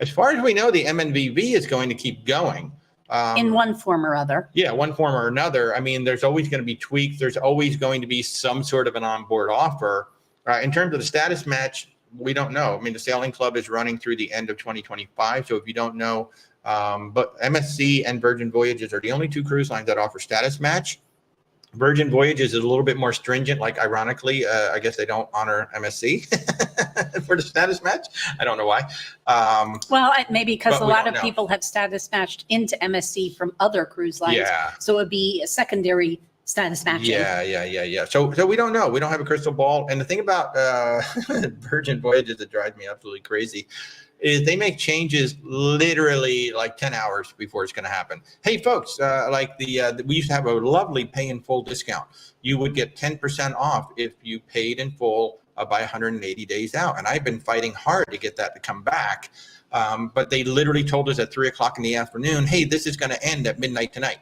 A: As far as we know, the MNVV is going to keep going.
B: In one form or other.
A: Yeah, one form or another. I mean, there's always going to be tweaks. There's always going to be some sort of an onboard offer. In terms of the status match, we don't know. I mean, the sailing club is running through the end of 2025. So if you don't know But MSC and Virgin Voyages are the only two cruise lines that offer status match. Virgin Voyages is a little bit more stringent. Like, ironically, I guess they don't honor MSC for the status match. I don't know why.
B: Well, maybe because
A: But
B: a
A: we
B: lot
A: don't
B: of
A: know.
B: people have status matched into MSC from other cruise lines.
A: Yeah.
B: So it would be a secondary status matching.
A: Yeah. So we don't know. We don't have a crystal ball. And the thing about Virgin Voyages that drives me absolutely crazy is they make changes literally like 10 hours before it's going to happen. Hey, folks, we used to have a lovely pay in full discount. You would get 10% off if you paid in full by 180 days out. And I've been fighting hard to get that to come back. But they literally told us at 3 o'clock in the afternoon, hey, this is going to end at midnight tonight.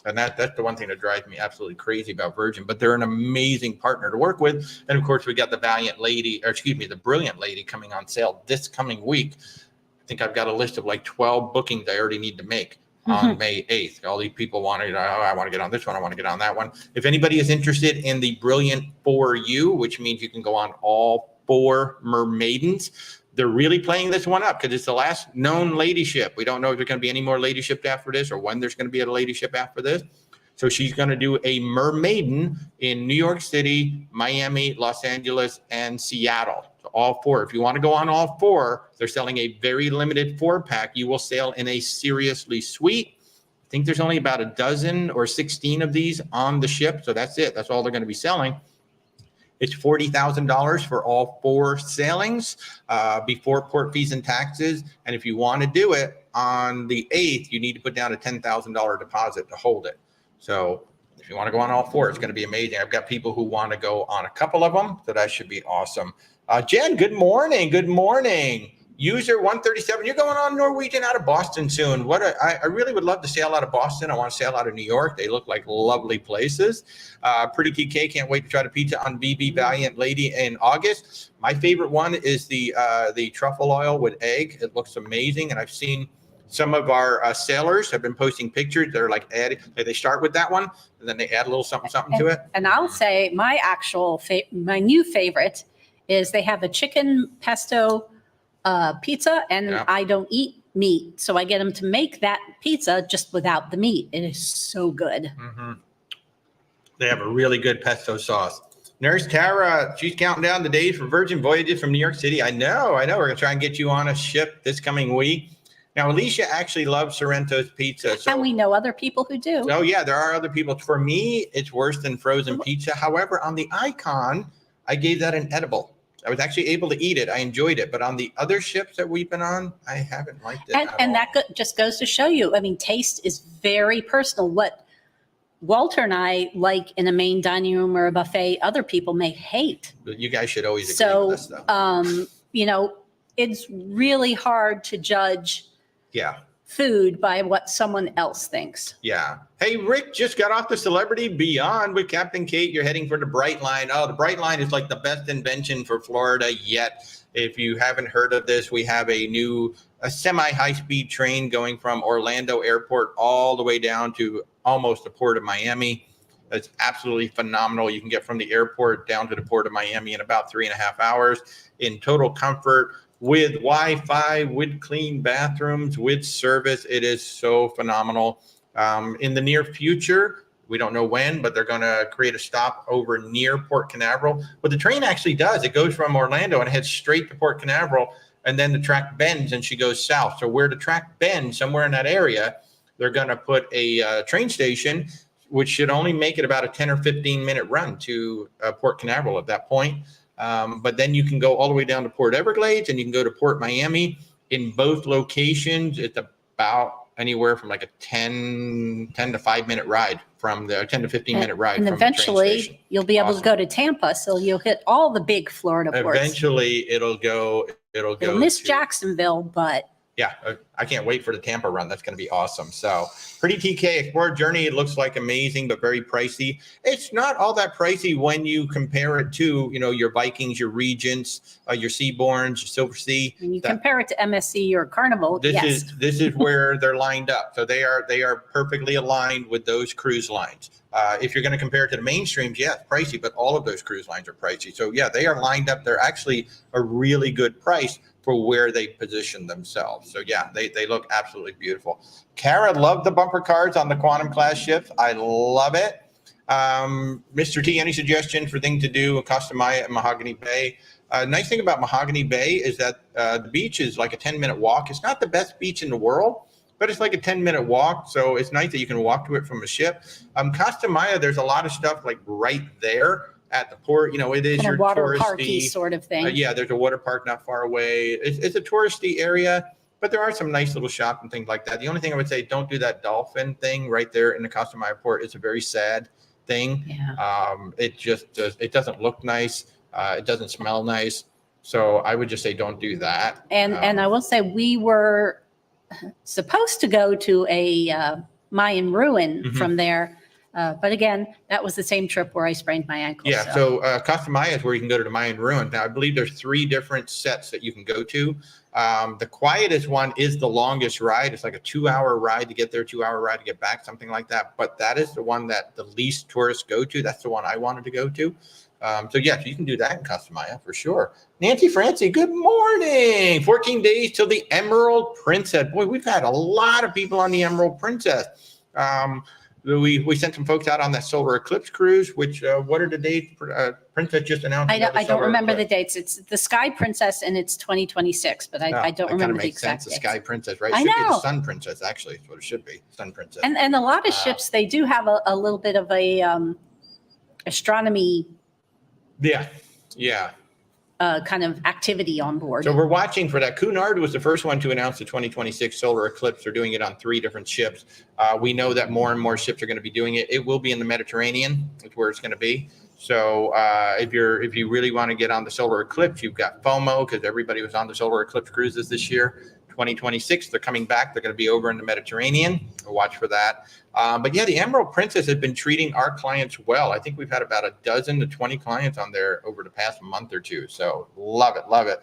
A: And that's the one thing that drives me absolutely crazy about Virgin, but they're an amazing partner to work with. And of course, we got the the Brilliant Lady coming on sale this coming week. I think I've got a list of like 12 bookings I already need to make on May 8th. All these people want to, I want to get on this one. I want to get on that one. If anybody is interested in the Brilliant 4U, which means you can go on all 4 Mermaidens, they're really playing this one up because it's the last known lady ship. We don't know if there's going to be any more lady ships after this or when there's going to be a lady ship after this. So she's going to do a Mermaiden in New York City, Miami, Los Angeles, and Seattle. So all 4. If you want to go on all 4, they're selling a very limited 4-pack. You will sail in a Seriously Sweet. I think there's only about a dozen or 16 of these on the ship. So that's it. That's all they're going to be selling. It's $40,000 for all 4 sailings before port fees and taxes. And if you want to do it on the 8th, you need to put down a $10,000 deposit to hold it. So if you want to go on all 4, it's going to be amazing. I've got people who want to go on a couple of them, so that should be awesome. Jen, good morning. Good morning. User 137, you're going on Norwegian out of Boston soon. I really would love to sail out of Boston. I want to sail out of New York. They look like lovely places. Pretty TK, can't wait to try the pizza on VV Valiant Lady in August. My favorite one is the truffle oil with egg. It looks amazing, and I've seen some of our sailors have been posting pictures. They're like they start with that one, and then they add a little something to it.
B: And I'll say my my new favorite is they have a chicken pesto pizza, and I don't eat meat, so I get them to make that pizza just without the meat. It is so good.
A: Mm-hmm. They have a really good pesto sauce. Nurse Tara, she's counting down the days for Virgin Voyages from New York City. I know. We're going to try and get you on a ship this coming week. Now, Alicia actually loves Sorrento's pizza.
B: And we know other people who do.
A: Oh, yeah, there are other people. For me, it's worse than frozen pizza. However, on the Icon, I gave that an edible. I was actually able to eat it. I enjoyed it. But on the other ships that we've been on, I haven't liked it.
B: And that just goes to show you, I mean, taste is very personal. What Walter and I like in a main dining room or a buffet, other people may hate.
A: You guys should always agree with this, though.
B: It's really hard to judge food by what someone else thinks.
A: Yeah. Hey, Rick just got off the Celebrity Beyond with Captain Kate. You're heading for the Bright Line. Oh, the Bright Line is like the best invention for Florida yet. If you haven't heard of this, we have a semi-high-speed train going from Orlando Airport all the way down to almost the Port of Miami. It's absolutely phenomenal. You can get from the airport down to the Port of Miami in about 3.5 hours in total comfort, with Wi-Fi, with clean bathrooms, with service. It is so phenomenal. In the near future, we don't know when, but they're going to create a stop over near Port Canaveral. What the train actually does, it goes from Orlando and heads straight to Port Canaveral, and then the track bends and she goes south. So where the track bends, somewhere in that area, they're going to put a train station, which should only make it about a 10 or 15 minute run to Port Canaveral at that point. But then you can go all the way down to Port Everglades, and you can go to Port Miami. In both locations, it's about anywhere from like a 10 to 5 minute ride from the 10 to 15 minute ride.
B: And
A: from
B: eventually
A: the train station.
B: You'll be able to go to Tampa. So you'll hit all the big Florida ports.
A: Eventually it'll
B: miss
A: to
B: Jacksonville, but
A: yeah, I can't wait for the Tampa run. That's going to be awesome. So Pretty TK Explorer Journey, it looks like amazing, but very pricey. It's not all that pricey when you compare it to, your Vikings, your Regents, your Seabourns, your Silver Sea.
B: When you compare it to MSC or Carnival,
A: this is where they're lined up. So they are perfectly aligned with those cruise lines. If you're going to compare it to the mainstreams, yeah, it's pricey, but all of those cruise lines are pricey. So yeah, they are lined up. They're actually a really good price. for where they position themselves. So yeah, they look absolutely beautiful. Kara loved the bumper cars on the Quantum class ships. I love it. Mr. T, any suggestion for thing to do a customize at Mahogany Bay? Nice thing about Mahogany Bay is that the beach is like a 10-minute walk. It's not the best beach in the world, but it's like a 10-minute walk. So it's nice that you can walk to it from a ship. Costa Maya, there's a lot of stuff like right there at the port. You know, it is
B: Kind
A: your
B: of water
A: touristy
B: parky sort of thing.
A: yeah, there's a water park not far away. It's a touristy area, but there are some nice little shops and things like that. The only thing I would say, don't do that dolphin thing right there in the Costa Maya port. It's a very sad thing.
B: Yeah.
A: It doesn't look nice. It doesn't smell nice. So I would just say don't do that.
B: And I will say we were supposed to go to a Mayan ruin
A: Mhm.
B: from there. But again, that was the same trip where I sprained my ankle.
A: Yeah, so Costa Maya is where you can go to the Mayan ruins. Now, I believe there's 3 different sets that you can go to. The quietest one is the longest ride. It's like a 2-hour ride to get there, 2-hour ride to get back, something like that. But that is the one that the least tourists go to. That's the one I wanted to go to. So yes, you can do that in Costa Maya for sure. Nancy Francie, good morning. 14 days till the Emerald Princess. Boy, we've had a lot of people on the Emerald Princess. We sent some folks out on that solar eclipse cruise, which what are the dates? Princess just announced.
B: I don't remember the dates. It's the Sky Princess and it's 2026, but I don't remember the exact dates.
A: The Sky Princess, right?
B: I
A: It should be
B: know.
A: the Sun Princess, actually. Is what it should be. Sun Princess.
B: And a lot of ships, they do have a little bit of a astronomy
A: Yeah.
B: kind of activity on board.
A: So we're watching for that. Cunard was the first one to announce the 2026 solar eclipse. They're doing it on 3 different ships. We know that more and more ships are going to be doing it. It will be in the Mediterranean. That's where it's going to be. So if you really want to get on the solar eclipse, you've got FOMO because everybody was on the solar eclipse cruises this year. 2026, they're coming back. They're going to be over in the Mediterranean. We'll watch for that. But yeah, the Emerald Princess has been treating our clients well. I think we've had about a dozen to 20 clients on there over the past month or two. So love it, love it.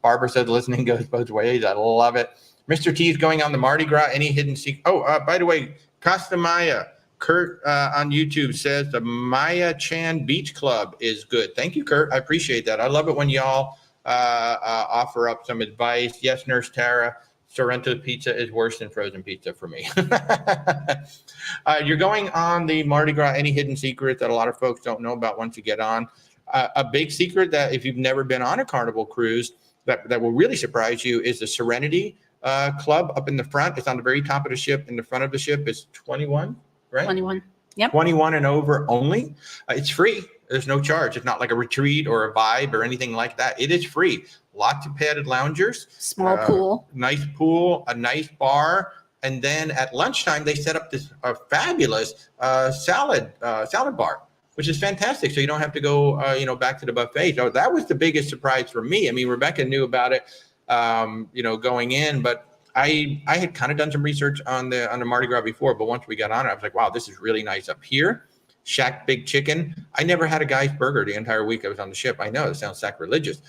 A: Barbara said listening goes both ways. I love it. Mr. T is going on the Mardi Gras. Any hidden secret? Oh, by the way, Costa Maya. Kurt on YouTube says the Maya Chan Beach Club is good. Thank you, Kurt. I appreciate that. I love it when y'all offer up some advice. Yes, Nurse Tara, Sorrento pizza is worse than frozen pizza for me. You're going on the Mardi Gras. Any hidden secrets that a lot of folks don't know about once you get on? A big secret that if you've never been on a Carnival cruise that will really surprise you is the Serenity Club up in the front. It's on the very top of the ship. In the front of the ship is 21, right?
B: 21. Yep.
A: 21 and over only. It's free. There's no charge. It's not like a retreat or a vibe or anything like that. It is free. Lots of padded loungers.
B: Small pool.
A: Nice pool, a nice bar. And then at lunchtime, they set up this fabulous salad bar, which is fantastic. So you don't have to go, back to the buffet. So that was the biggest surprise for me. I mean, Rebecca knew about it, going in, but I had kind of done some research on the Mardi Gras before, but once we got on it, I was like, wow, this is really nice up here. Shack Big Chicken. I never had a guy's burger the entire week I was on the ship. I know it sounds sacrilegious,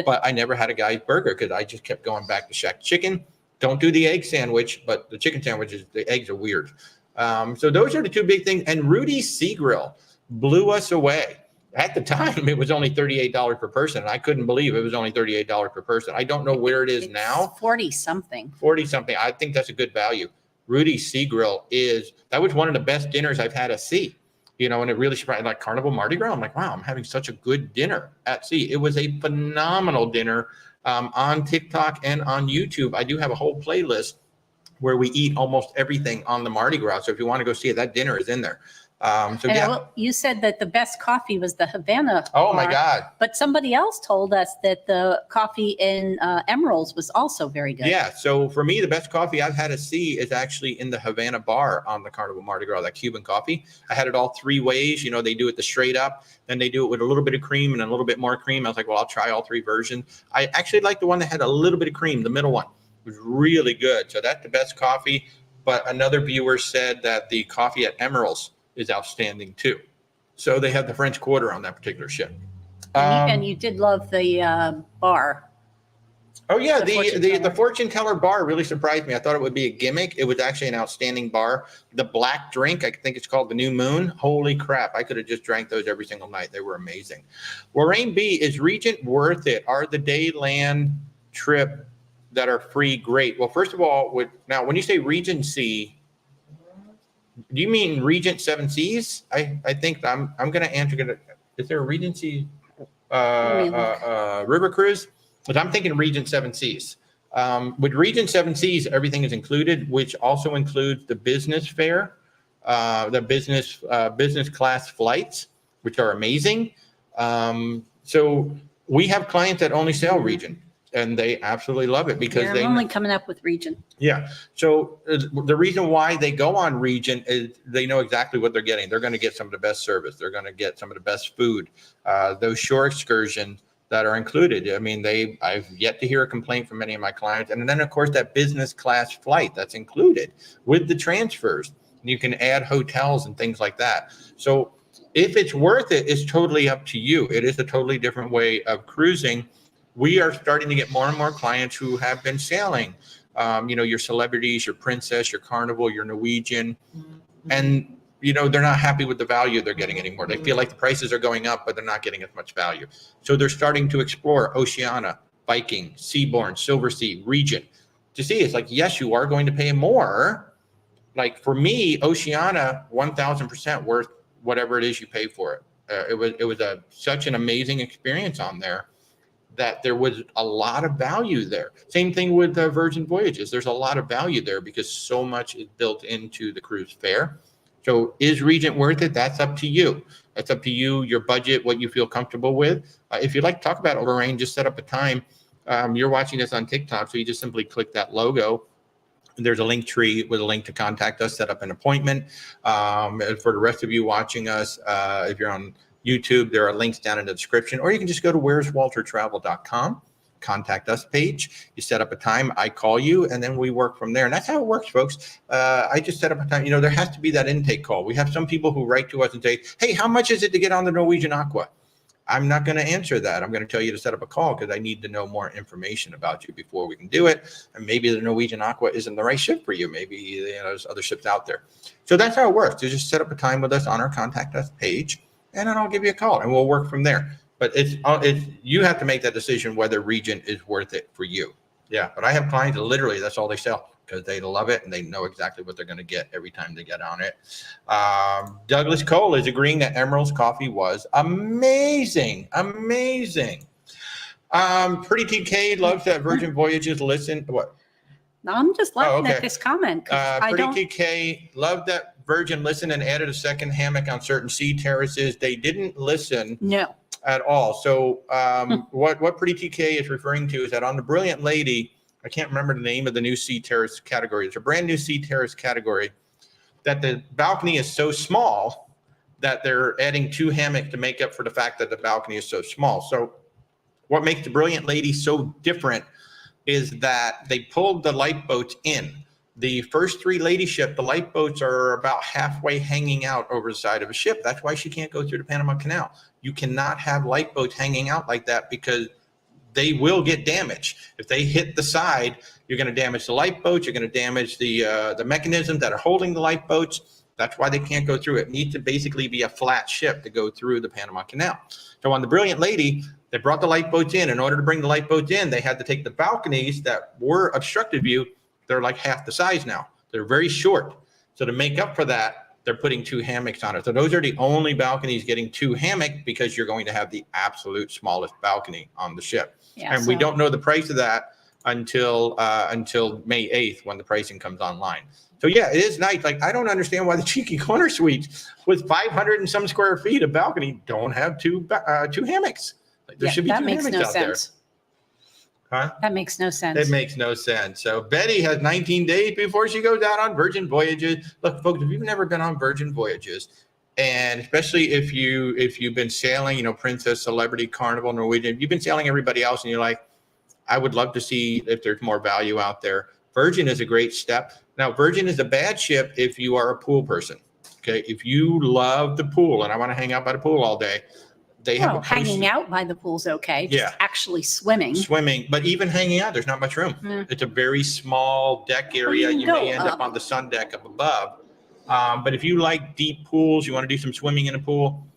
A: but I never had a guy's burger because I just kept going back to Shack Chicken. Don't do the egg sandwich, but the chicken sandwiches, the eggs are weird. So those are the 2 big things. And Rudy's Sea Grill blew us away. At the time, it was only $38 per person. And I couldn't believe it was only $38 per person. I don't know where it is now.
B: 40 something.
A: I think that's a good value. Rudy's Sea Grill that was one of the best dinners I've had at sea. And it really surprised, like Carnival Mardi Gras. I'm like, wow, I'm having such a good dinner at sea. It was a phenomenal dinner on TikTok and on YouTube. I do have a whole playlist where we eat almost everything on the Mardi Gras. So if you want to go see it, that dinner is in there.
B: You said that the best coffee was the Havana.
A: Oh, my
B: bar,
A: God.
B: But somebody else told us that the coffee in Emeralds was also very good.
A: Yeah. So for me, the best coffee I've had at sea is actually in the Havana bar on the Carnival Mardi Gras, that Cuban coffee. I had it all 3 ways. They do it the straight up, then they do it with a little bit of cream and a little bit more cream. I was like, well, I'll try all 3 versions. I actually like the one that had a little bit of cream, the middle one. It was really good. So that's the best coffee. But another viewer said that the coffee at Emeralds is outstanding too. So they have the French Quarter on that particular ship.
B: And you did love the bar.
A: Oh yeah, the fortune teller bar really surprised me. I thought it would be a gimmick. It was actually an outstanding bar. The black drink, I think it's called the New Moon. Holy crap, I could have just drank those every single night. They were amazing. Lorraine B, is Regent worth it? Are the day land trip that are free, great. Well, first of all, now when you say Regency, do you mean Regent Seven Seas? I think I'm going to answer. Is there a Regency river cruise? But I'm thinking Regent Seven Seas. With Regent Seven Seas, everything is included, which also includes the business fare, the business class flights, which are amazing. So we have clients that only sail Regent, and they absolutely love it because
B: I'm only coming up with Regent.
A: Yeah. So the reason why they go on Regent is they know exactly what they're getting. They're going to get some of the best service. They're going to get some of the best food. Those shore excursions that are included. I mean, I've yet to hear a complaint from any of my clients. And then, of course, that business class flight that's included with the transfers. You can add hotels and things like that. So if it's worth it, it's totally up to you. It is a totally different way of cruising. We are starting to get more and more clients who have been sailing, your celebrities, your Princess, your Carnival, your Norwegian, and, they're not happy with the value they're getting anymore. They feel like the prices are going up, but they're not getting as much value. So they're starting to explore Oceania, Viking, Seabourn, Silversea, Regent to see. It's like, yes, you are going to pay more. Like for me, Oceania, 1,000% worth whatever it is you pay for it. It was such an amazing experience on there that there was a lot of value there. Same thing with Virgin Voyages. There's a lot of value there because so much is built into the cruise fare. So is Regent worth it? That's up to you. That's up to you, your budget, what you feel comfortable with. If you'd like to talk about it, Lorraine, just set up a time. You're watching this on TikTok, so you just simply click that logo. There's a link tree with a link to contact us, set up an appointment. For the rest of you watching us, if you're on YouTube, there are links down in the description, or you can just go to where'swaltertravel.com, contact us page. You set up a time, I call you, and then we work from there. And that's how it works, folks. I just set up a time. There has to be that intake call. We have some people who write to us and say, hey, how much is it to get on the Norwegian Aqua? I'm not going to answer that. I'm going to tell you to set up a call because I need to know more information about you before we can do it. And maybe the Norwegian Aqua isn't the right ship for you. Maybe there's other ships out there. So that's how it works. You just set up a time with us on our contact us page, and then I'll give you a call and we'll work from there. But it's you have to make that decision whether Regent is worth it for you. Yeah, but I have clients that literally that's all they sell because they love it and they know exactly what they're going to get every time they get on it. Douglas Cole is agreeing that Emerald's coffee was amazing. Pretty TK loves that Virgin Voyages. Listen, what?
B: No, I'm just laughing at this comment.
A: Pretty TK loved that Virgin listened and added a second hammock on certain sea terraces. They didn't listen.
B: No.
A: At all. So what Pretty TK is referring to is that on the Brilliant Lady, I can't remember the name of the new sea terrace category. It's a brand new sea terrace category that the balcony is so small that they're adding 2 hammocks to make up for the fact that the balcony is so small. So what makes the Brilliant Lady so different is that they pulled the lifeboats in. The first 3 lady ship, the lifeboats are about halfway hanging out over the side of a ship. That's why she can't go through the Panama Canal. You cannot have lifeboats hanging out like that because they will get damaged. If they hit the side, you're going to damage the lifeboats. You're going to damage the mechanisms that are holding the lifeboats. That's why they can't go through it. It needs to basically be a flat ship to go through the Panama Canal. So on the Brilliant Lady, they brought the lifeboats in. In order to bring the lifeboats in, they had to take the balconies that were obstructed view. They're like half the size now. They're very short. So to make up for that, they're putting 2 hammocks on it. So those are the only balconies getting 2 hammocks because you're going to have the absolute smallest balcony on the ship. Yeah, and we don't know the price of that until May 8th when the pricing comes online. So yeah, it is nice. Like I don't understand why the cheeky corner suites with 500 and some square feet of balcony don't have 2 hammocks. Like, there should be 2 hammocks out there. Huh?
B: That makes no sense.
A: It makes no sense. So Betty has 19 days before she goes out on Virgin Voyages. Look, folks, if you've never been on Virgin Voyages, and especially if you've been sailing, Princess, Celebrity, Carnival, Norwegian, you've been sailing everybody else, and you're like, I would love to see if there's more value out there. Virgin is a great step. Now, Virgin is a bad ship if you are a pool person. Okay, if you love the pool and I want to hang out by the pool all day.
B: Hanging out by the pool's okay. Just actually swimming.
A: But even hanging out, there's not much room. It's a very small deck area. You may end up on the sun deck up above. But if you like deep pools, you want to do some swimming in a pool,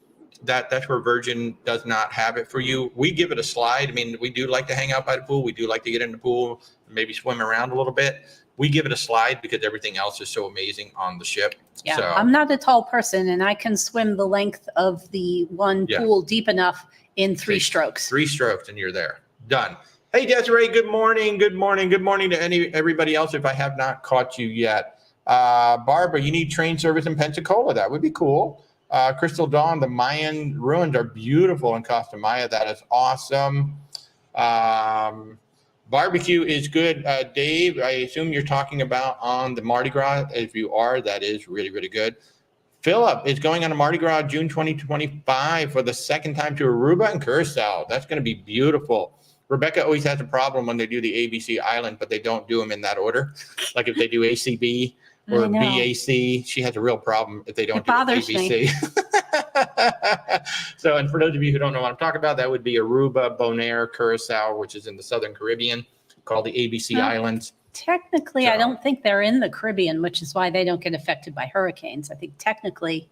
A: That's where Virgin does not have it for you. We give it a slide. I mean, we do like to hang out by the pool. We do like to get in the pool, maybe swim around a little bit. We give it a slide because everything else is so amazing on the ship.
B: Yeah,
A: So,
B: I'm not a tall person, and I can swim the length of the one pool deep enough in 3 strokes.
A: 3 strokes, and you're there. Done. Hey, Desiree, good morning. Good morning. Good morning to everybody else if I have not caught you yet. Barbara, you need train service in Pensacola. That would be cool. Crystal Dawn, the Mayan ruins are beautiful in Costa Maya. That is awesome. Barbecue is good. Dave, I assume you're talking about on the Mardi Gras. If you are, that is really, really good. Philip is going on a Mardi Gras June 2025 for the second time to Aruba and Curacao. That's going to be beautiful. Rebecca always has a problem when they do the ABC Island, but they don't do them in that order. Like if they do ACB or BAC, she has a real problem if they don't do ABC. So, and for those of you who don't know what I'm talking about, that would be Aruba, Bonaire, Curacao, which is in the Southern Caribbean, called the ABC Islands.
B: Technically, I don't think they're in the Caribbean, which is why they don't get affected by hurricanes. I think technically,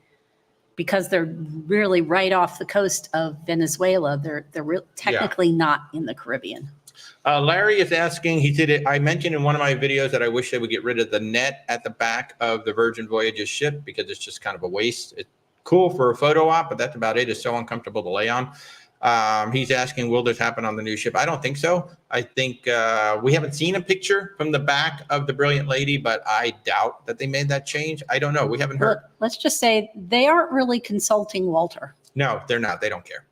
B: because they're really right off the coast of Venezuela, they're technically not in the Caribbean.
A: Larry is asking, he said, I mentioned in one of my videos that I wish they would get rid of the net at the back of the Virgin Voyages ship because it's just kind of a waste. It's cool for a photo op, but that's about it. It's so uncomfortable to lay on. He's asking, will this happen on the new ship? I don't think so. I think we haven't seen a picture from the back of the Brilliant Lady, but I doubt that they made that change. I don't know. We haven't heard.
B: Let's just say they aren't really consulting Walter.
A: No, they're not. They don't care.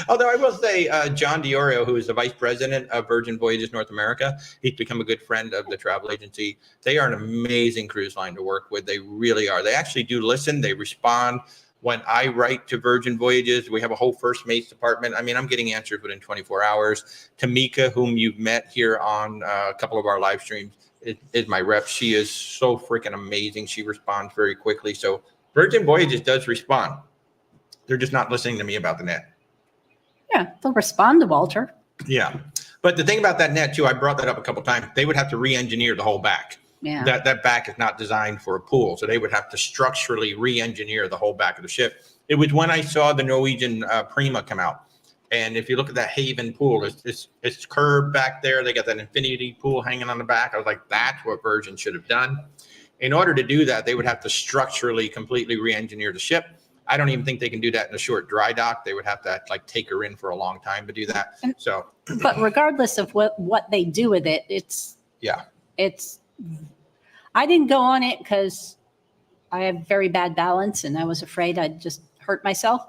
A: Although I will say John DiOrio, who is the vice president of Virgin Voyages North America, he's become a good friend of the travel agency. They are an amazing cruise line to work with. They really are. They actually do listen. They respond. When I write to Virgin Voyages, we have a whole first mates department. I mean, I'm getting answers within 24 hours. Tamika, whom you've met here on a couple of our live streams, is my rep. She is so freaking amazing. She responds very quickly. So Virgin Voyages does respond. They're just not listening to me about the net.
B: Yeah, they'll respond to Walter.
A: Yeah. But the thing about that net, too, I brought that up a couple of times. They would have to re-engineer the whole back.
B: Yeah.
A: That back is not designed for a pool. So they would have to structurally re-engineer the whole back of the ship. It was when I saw the Norwegian Prima come out. And if you look at that Haven pool, it's curved back there. They got that infinity pool hanging on the back. I was like, that's what Virgin should have done. In order to do that, they would have to structurally completely re-engineer the ship. I don't even think they can do that in a short dry dock. They would have to like take her in for a long time to do that. So,
B: but regardless of what they do with it, it's I didn't go on it because I have very bad balance and I was afraid I'd just hurt myself.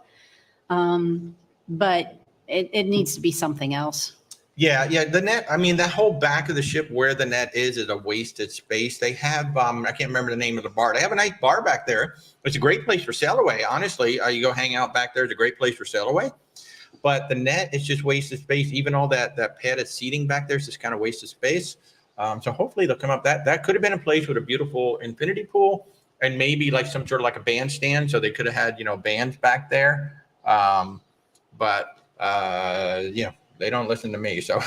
B: But it needs to be something else. Yeah.
A: The net, I mean, that whole back of the ship where the net is a wasted space. They have, I can't remember the name of the bar. They have a nice bar back there. It's a great place for sail away. Honestly, you go hang out back there. It's a great place for sail away. But the net is just wasted space. Even all that padded seating back there is just kind of wasted space. So hopefully they'll come up. That could have been a place with a beautiful infinity pool and maybe like some sort of like a bandstand. So they could have had, bands back there. But they don't listen to me. So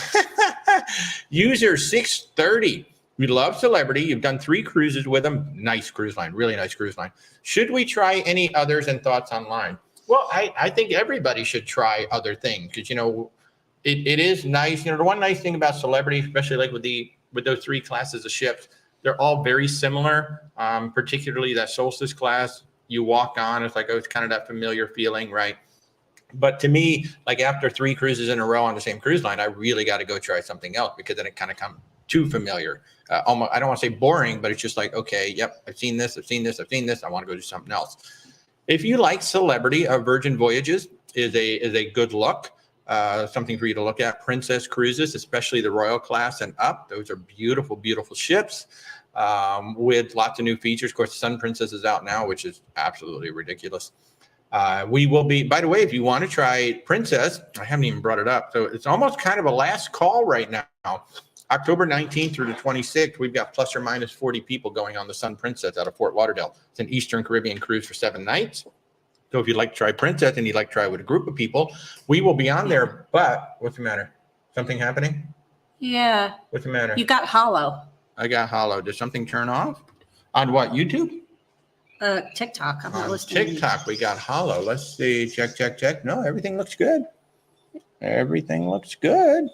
A: user 630. We love Celebrity. You've done 3 cruises with them. Nice cruise line. Really nice cruise line. Should we try any others and thoughts online? Well, I think everybody should try other things because, it is nice. The one nice thing about Celebrity, especially like with those 3 classes of ships, they're all very similar, particularly that Solstice class. You walk on, it's like, it's kind of that familiar feeling, right? But to me, like after 3 cruises in a row on the same cruise line, I really got to go try something else because then it kind of comes too familiar. Almost, I don't want to say boring, but it's just like, okay, yep, I've seen this. I want to go do something else. If you like Celebrity, Virgin Voyages is a good look. Something for you to look at. Princess Cruises, especially the Royal class and up. Those are beautiful, beautiful ships with lots of new features. Of course, the Sun Princess is out now, which is absolutely ridiculous. We will be, by the way, if you want to try Princess, I haven't even brought it up. So it's almost kind of a last call right now. October 19th through the 26th, we've got plus or minus 40 people going on the Sun Princess out of Fort Lauderdale. It's an Eastern Caribbean cruise for 7 nights. So if you'd like to try Princess and you'd like to try with a group of people, we will be on there. But what's the matter? Something happening?
B: Yeah.
A: What's the matter?
B: You got hollow.
A: I got hollow. Did something turn off? On what, YouTube?
B: TikTok. I'm not
A: On
B: listening.
A: TikTok, we got Hollow. Let's see. Check. No, everything looks good. Everything looks good.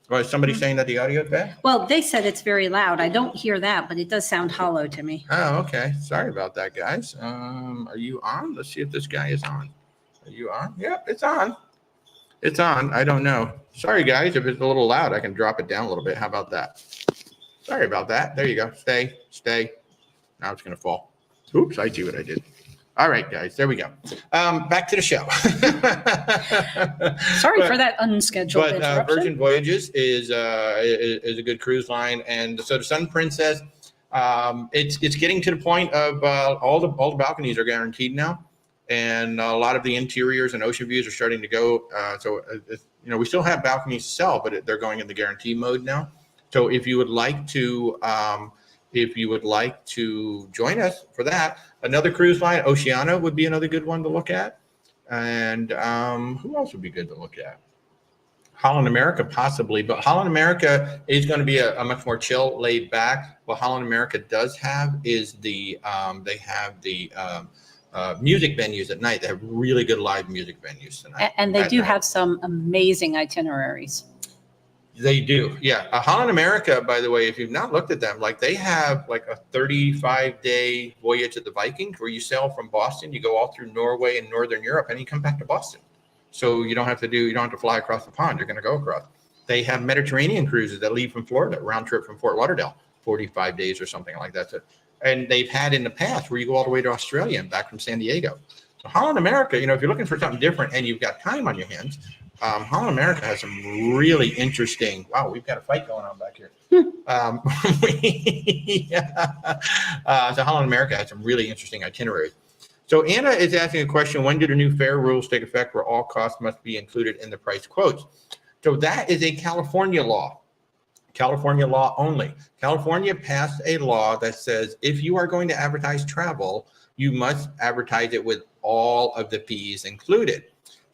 A: Well, is somebody saying that the audio is bad?
B: Well, they said it's very loud. I don't hear that, but it does sound hollow to me.
A: Oh, okay. Sorry about that, guys. Are you on? Let's see if this guy is on. Are you on? Yep, it's on. It's on. I don't know. Sorry, guys. If it's a little loud, I can drop it down a little bit. How about that? Sorry about that. There you go. Stay. Now it's going to fall. Oops, I see what I did. All right, guys. There we go. Back to the show.
B: Sorry for that unscheduled
A: But
B: interruption.
A: Virgin Voyages is a good cruise line, and so the Sun Princess, it's getting to the point of all the balconies are guaranteed now, and a lot of the interiors and ocean views are starting to go. We still have balconies to sell, but they're going in the guarantee mode now. So if you would like to join us for that, another cruise line, Oceania would be another good one to look at. And who else would be good to look at? Holland America, possibly, but Holland America is going to be a much more chill, laid back. What Holland America does have is they have the music venues at night. They have really good live music venues tonight.
B: And they do have some amazing itineraries.
A: They do, yeah. Holland America, by the way, if you've not looked at them, like they have like a 35-day voyage of the Viking where you sail from Boston, you go all through Norway and Northern Europe, and you come back to Boston. So you don't have to fly across the pond. You're going to go across. They have Mediterranean cruises that leave from Florida, round trip from Fort Lauderdale, 45 days or something like that. And they've had in the past where you go all the way to Australia and back from San Diego. So Holland America, if you're looking for something different and you've got time on your hands, Holland America has some really interesting. Wow, we've got a fight going on back here. So Holland America has some really interesting itineraries. So Anna is asking a question: when do the new fare rules take effect, where all costs must be included in the price quotes? So that is a California law. California law only. California passed a law that says if you are going to advertise travel, you must advertise it with all of the fees included.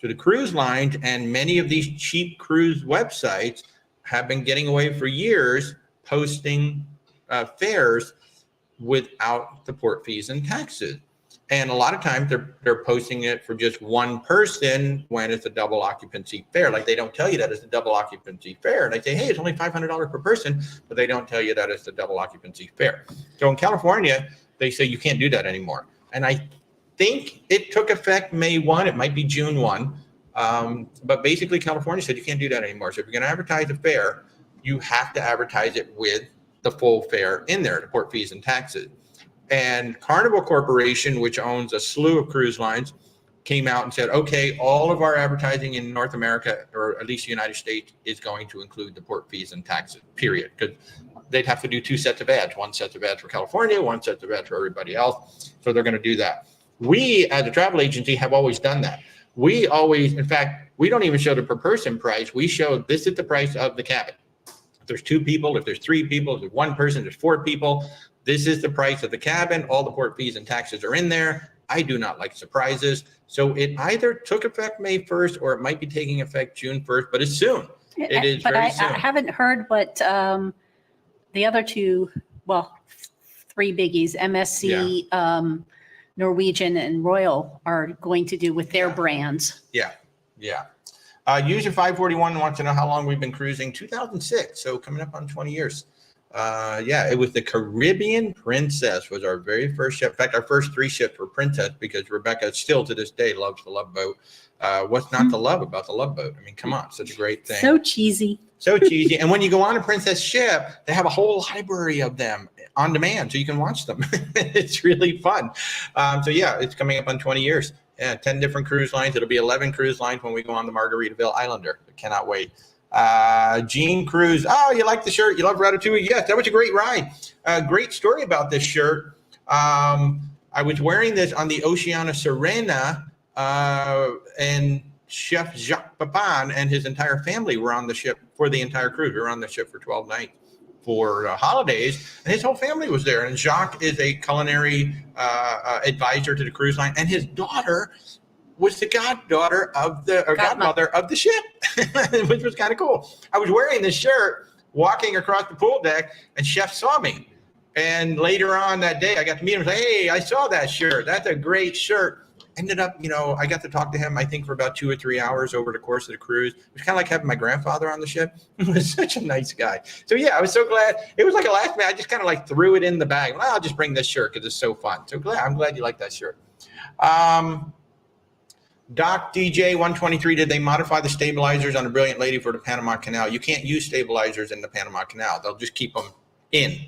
A: So the cruise lines and many of these cheap cruise websites have been getting away for years posting fares without the port fees and taxes. And a lot of times they're posting it for just one person when it's a double occupancy fare. Like they don't tell you that it's a double occupancy fare. And they say, hey, it's only $500 per person, but they don't tell you that it's a double occupancy fare. So in California, they say you can't do that anymore. And I think it took effect May 1. It might be June 1. But basically California said you can't do that anymore. So if you're going to advertise a fare, you have to advertise it with the full fare in there, the port fees and taxes. And Carnival Corporation, which owns a slew of cruise lines, came out and said, okay, all of our advertising in North America, or at least the United States, is going to include the port fees and taxes, period. Because they'd have to do two sets of ads, one set of ads for California, one set of ads for everybody else. So they're going to do that. We, as a travel agency, have always done that. We always, in fact, we don't even show the per person price. We show this is the price of the cabin. If there's two people, if there's three people, if there's one person, there's four people, this is the price of the cabin. All the port fees and taxes are in there. I do not like surprises. So it either took effect May 1st or it might be taking effect June 1st, but it's soon. It is very soon.
B: I haven't heard what the other two, three biggies, MSC, Norwegian, and Royal are going to do with their brands.
A: Yeah. User 541 wants to know how long we've been cruising. 2006, so coming up on 20 years. It was the Caribbean Princess was our very first ship. In fact, our first three ships were Princess because Rebecca still to this day loves the Love Boat. What's not to love about the Love Boat? I mean, come on, such a great thing.
B: So cheesy.
A: So cheesy. And when you go on a Princess ship, they have a whole library of them on demand, so you can watch them. It's really fun. It's coming up on 20 years. 10 different cruise lines. It'll be 11 cruise lines when we go on the Margaritaville Islander. I cannot wait. Gene Cruz. Oh, you like the shirt? You love Ratatouille? Yes, that was a great ride. Great story about this shirt. I was wearing this on the Oceania Serena, and Chef Jacques Papin and his entire family were on the ship for the entire cruise. We were on the ship for 12 nights for holidays, and his whole family was there. And Jacques is a culinary advisor to the cruise line, and his daughter was the godmother of the ship, which was kind of cool. I was wearing this shirt walking across the pool deck, and Chef saw me And later on that day, I got to meet him and say, hey, I saw that shirt. That's a great shirt. Ended up, I got to talk to him, I think, for about 2 or 3 hours over the course of the cruise. It was kind of like having my grandfather on the ship. He was such a nice guy. So, yeah, I was so glad. It was like a last minute. I just kind of like threw it in the bag. Well, I'll just bring this shirt because it's so fun. So I'm glad you like that shirt. Doc DJ 123, did they modify the stabilizers on the Brilliant Lady for the Panama Canal? You can't use stabilizers in the Panama Canal. They'll just keep them in.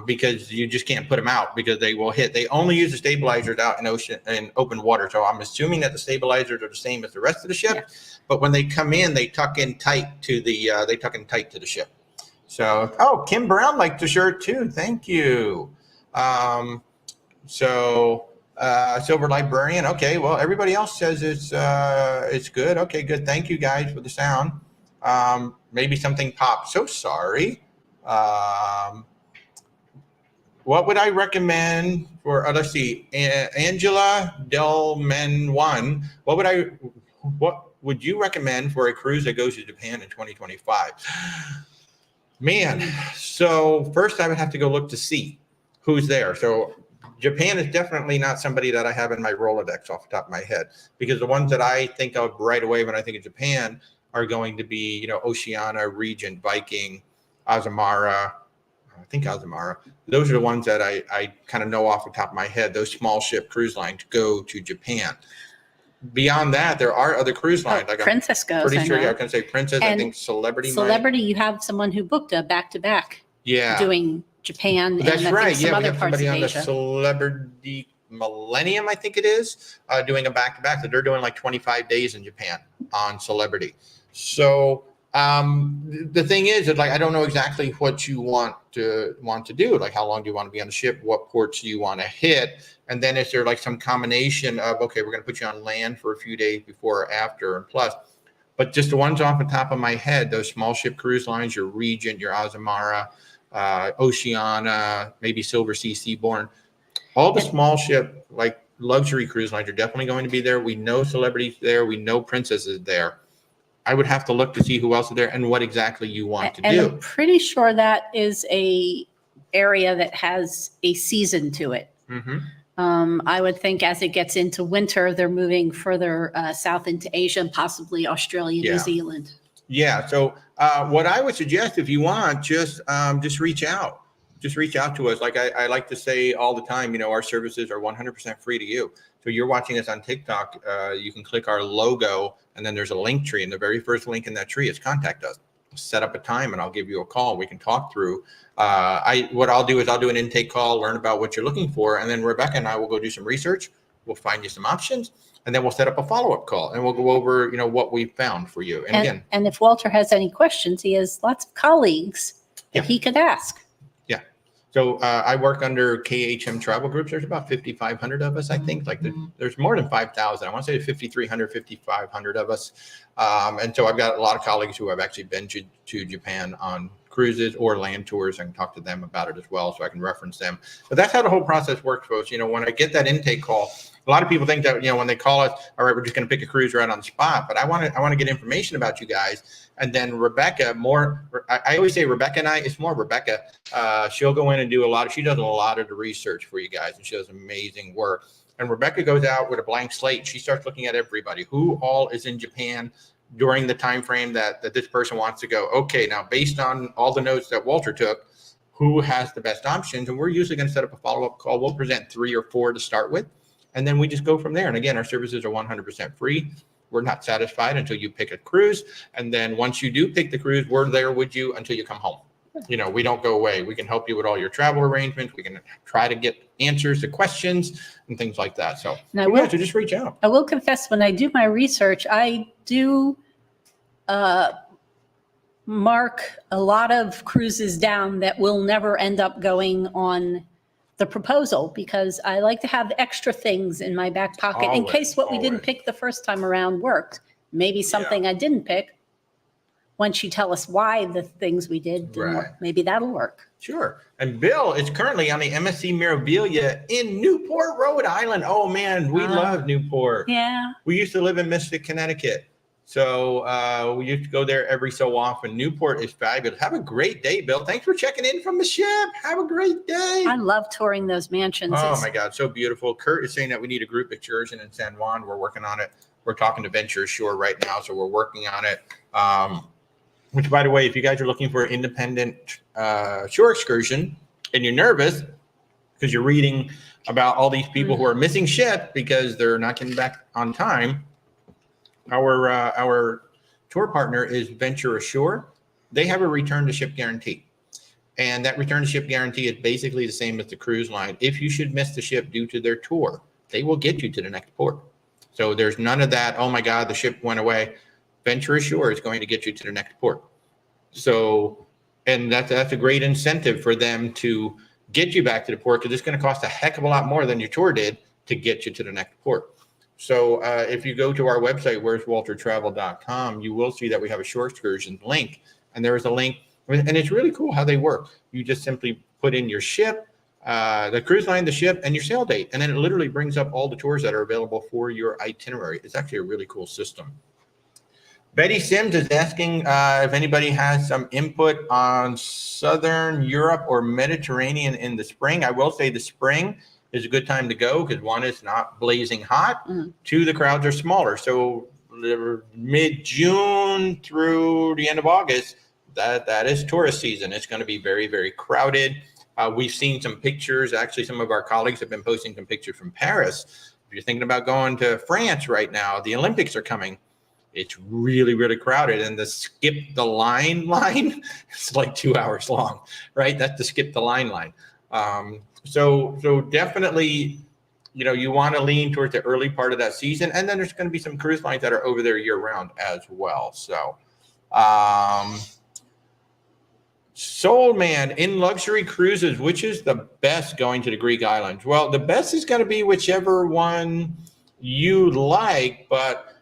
A: Because you just can't put them out because they will hit. They only use the stabilizers out in open water. So I'm assuming that the stabilizers are the same as the rest of the ship, but when they come in, they tuck in tight to the ship. So, Kim Brown liked the shirt too. Thank you. Silver Librarian. Okay. Well, everybody else says it's good. Okay, good. Thank you guys for the sound. Maybe something popped. So sorry. What would I recommend for, let's see, Angela Delmen 1, what would you recommend for a cruise that goes to Japan in 2025? Man, so first I would have to go look to see who's there. So Japan is definitely not somebody that I have in my Rolodex off the top of my head, because the ones that I think of right away when I think of Japan are going to be, Oceania, Regent, Viking, Azamara. I think Azamara. Those are the ones that I kind of know off the top of my head. Those small ship cruise lines go to Japan. Beyond that, there are other cruise lines. Like
B: Princess goes.
A: Pretty sure. I can say Princess. And I think Celebrity.
B: You have someone who booked a back-to-back.
A: Yeah.
B: Doing Japan.
A: That's
B: and
A: right.
B: Some other
A: we have
B: parts
A: somebody
B: of
A: on
B: Asia.
A: the Celebrity Millennium, I think it is, doing a back-to-back. That they're doing like 25 days in Japan on Celebrity. So. The thing is that, like, I don't know exactly what you want to do. Like, how long do you want to be on the ship? What ports do you want to hit? And then is there like some combination of, okay, we're going to put you on land for a few days before or after and plus, but just the ones off the top of my head, those small ship cruise lines, your Regent, your Azamara, Oceania, maybe Silver Sea Seabourn, all the small ship, like luxury cruise lines are definitely going to be there. We know Celebrity's there. We know Princess is there. I would have to look to see who else is there and what exactly you want to do.
B: I'm pretty sure that is a area that has a season to it.
A: Mm-hmm.
B: I would think as it gets into winter, they're moving further south into Asia and possibly Australia, New Zealand.
A: Yeah. So what I would suggest, if you want, just reach out. Just reach out to us. Like I like to say all the time, our services are 100% free to you. So you're watching us on TikTok, you can click our logo, and then there's a link tree. And the very first link in that tree is contact us. Set up a time, and I'll give you a call. We can talk through. What I'll do is I'll do an intake call, learn about what you're looking for, and then Rebecca and I will go do some research. We'll find you some options, and then we'll set up a follow-up call, and we'll go over, what we found for you.
B: And if Walter has any questions, he has lots of colleagues that he could ask.
A: So I work under KHM Travel Groups. There's about 5,500 of us, I think. Like there's more than 5,000. I want to say 5,300, 5,500 of us. And so I've got a lot of colleagues who have actually been to Japan on cruises or land tours. I can talk to them about it as well, so I can reference them. But that's how the whole process works, folks. When I get that intake call, a lot of people think that, when they call us, all right, we're just going to pick a cruise right on the spot. But I want to get information about you guys. And then Rebecca, I always say Rebecca and I, it's more Rebecca. She'll go in and she does a lot of the research for you guys, and she does amazing work. And Rebecca goes out with a blank slate. She starts looking at everybody, who all is in Japan during the time frame that this person wants to go. Okay, now based on all the notes that Walter took, who has the best options? And we're usually going to set up a follow-up call. We'll present 3 or 4 to start with, and then we just go from there. And again, our services are 100% free. We're not satisfied until you pick a cruise. And then once you do pick the cruise, we're there with you until you come home. We don't go away. We can help you with all your travel arrangements. We can try to get answers to questions and things like that. So just reach out.
B: I will confess, when I do my research, I do mark a lot of cruises down that will never end up going on the proposal, because I like to have extra things in my back pocket in case what we didn't pick the first time around worked. Maybe something I didn't pick, once you tell us why the things we did didn't work, maybe that'll work.
A: Sure. And Bill is currently on the MSC Mirabilia in Newport, Rhode Island. Oh man, we love Newport.
B: Yeah.
A: We used to live in Mystic, Connecticut. So we used to go there every so often. Newport is fabulous. Have a great day, Bill. Thanks for checking in from the ship. Have a great day.
B: I love touring those mansions.
A: Oh my God, so beautiful. Kurt is saying that we need a group excursion in San Juan. We're working on it. We're talking to Venture Shore right now, so we're working on it. Which, by the way, if you guys are looking for an independent shore excursion and you're nervous because you're reading about all these people who are missing ship because they're not getting back on time, our tour partner is Venture Ashore. They have a return to ship guarantee. And that return to ship guarantee is basically the same as the cruise line. If you should miss the ship due to their tour, they will get you to the next port. So there's none of that, oh my God, the ship went away. Venture Ashore is going to get you to the next port. So, and that's a great incentive for them to get you back to the port because it's going to cost a heck of a lot more than your tour did to get you to the next port. So if you go to our website, where'swaltertravel.com, you will see that we have a shore excursion link. And there is a link, and it's really cool how they work. You just simply put in your ship, the cruise line, the ship, and your sail date. And then it literally brings up all the tours that are available for your itinerary. It's actually a really cool system. Betty Sims is asking if anybody has some input on Southern Europe or Mediterranean in the spring. I will say the spring is a good time to go because one, it's not blazing hot. Two, the crowds are smaller. So mid-June through the end of August, that is tourist season. It's going to be very, very crowded. We've seen some pictures. Actually, some of our colleagues have been posting some pictures from Paris. If you're thinking about going to France right now, the Olympics are coming. It's really, really crowded. And the skip the line is like 2 hours long, right? That's the skip the line. So definitely, you want to lean towards the early part of that season. And then there's going to be some cruise lines that are over there year round as well. So, Soul Man, in luxury cruises, which is the best going to the Greek islands? Well, the best is going to be whichever one you like, but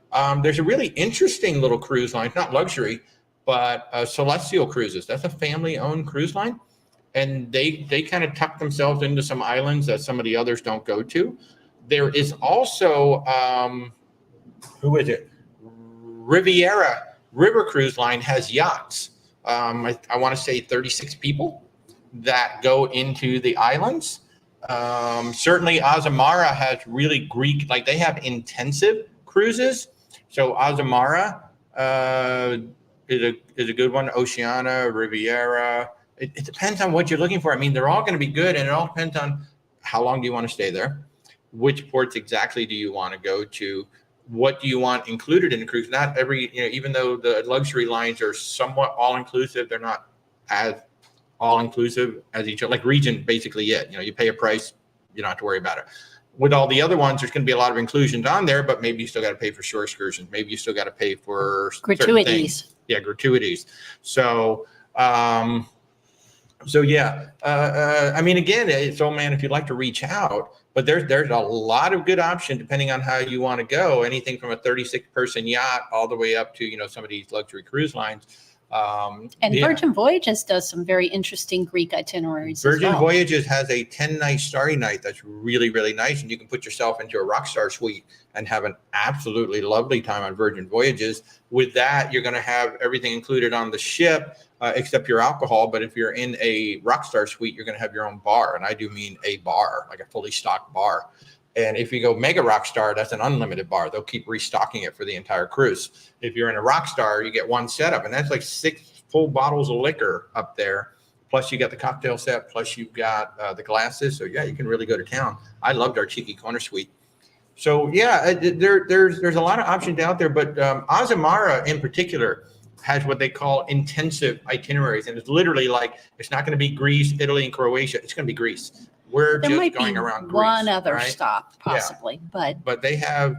A: there's a really interesting little cruise line, not luxury, but Celestial Cruises. That's a family-owned cruise line. And they kind of tuck themselves into some islands that some of the others don't go to. There is also, who is it? Riviera River Cruise Line has yachts. I want to say 36 people that go into the islands. Certainly Azamara has really Greek, like they have intensive cruises. So Azamara is a good one. Oceana, Riviera. It depends on what you're looking for. I mean, they're all going to be good, and it all depends on how long do you want to stay there, which ports exactly do you want to go to, what do you want included in the cruise. Not every, even though the luxury lines are somewhat all-inclusive, they're not as all-inclusive as each other. Like Regent, basically it. You pay a price, you don't have to worry about it. With all the other ones, there's going to be a lot of inclusions on there, but maybe you still got to pay for shore excursions. Maybe you still got to pay for
B: gratuities.
A: Yeah, gratuities. So, yeah, I mean, again, it's man, if you'd like to reach out, but there's a lot of good options depending on how you want to go. Anything from a 36-person yacht all the way up to, some of these luxury cruise lines.
B: Virgin Voyages does some very interesting Greek itineraries.
A: Virgin Voyages has a 10-night starry night that's really, really nice, and you can put yourself into a Rockstar suite and have an absolutely lovely time on Virgin Voyages. With that, you're going to have everything included on the ship, except your alcohol. But if you're in a Rockstar suite, you're going to have your own bar, and I do mean a bar, like a fully stocked bar. And if you go Mega Rockstar, that's an unlimited bar. They'll keep restocking it for the entire cruise. If you're in a Rockstar, you get one setup, and that's like 6 full bottles of liquor up there. Plus, you got the cocktail set. Plus, you've got the glasses. So, yeah, you can really go to town. I loved our Cheeky Corner Suite. So, yeah, there's a lot of options out there. But Azamara in particular has what they call intensive itineraries. And it's literally like it's not going to be Greece, Italy, and Croatia. It's going to be Greece. We're
B: there
A: just
B: might
A: going
B: be
A: around Greece,
B: one other
A: right?
B: stop possibly, but
A: they have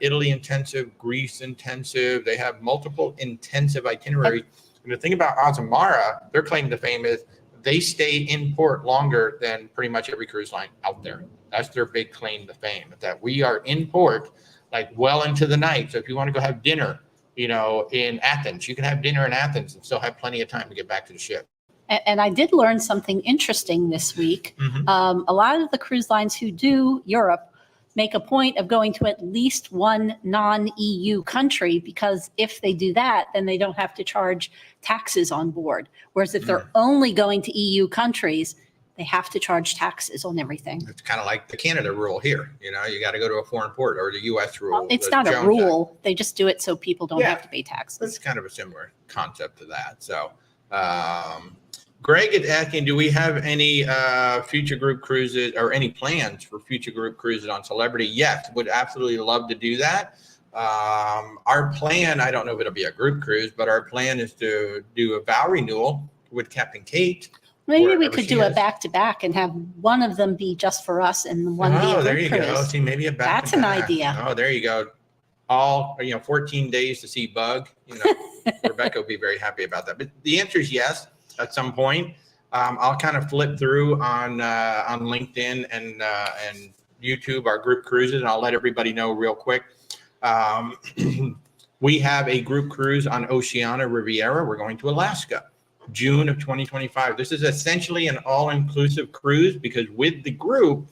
A: Italy intensive, Greece intensive. They have multiple intensive itineraries. And the thing about Azamara, their claim to fame is they stay in port longer than pretty much every cruise line out there. That's their big claim to fame, that we are in port like well into the night. So if you want to go have dinner, in Athens, you can have dinner in Athens and still have plenty of time to get back to the ship.
B: And I did learn something interesting this week. A lot of the cruise lines who do Europe make a point of going to at least one non-EU country, because if they do that, then they don't have to charge taxes on board. Whereas if they're only going to EU countries, they have to charge taxes on everything.
A: It's kind of like the Canada rule here. You know, you got to go to a foreign port, or the U.S. rule.
B: Well, it's not a rule. They just do it so people don't have to pay taxes.
A: It's kind of a similar concept to that. So, Greg is asking, do we have any future group cruises or any plans for future group cruises on Celebrity? Yes, would absolutely love to do that. Our plan, I don't know if it'll be a group cruise, but our plan is to do a vow renewal with Captain Kate.
B: Maybe we could do a back-to-back and have one of them be just for us and one be a group
A: there you
B: cruise.
A: go. See, maybe a back-to-back.
B: That's an idea.
A: Oh, there you go. All, 14 days to see Bug. Rebecca will be very happy about that. But the answer is yes, at some point. I'll kind of flip through on LinkedIn and YouTube our group cruises, and I'll let everybody know real quick. We have a group cruise on Oceania Riviera. We're going to Alaska, June of 2025. This is essentially an all-inclusive cruise because with the group,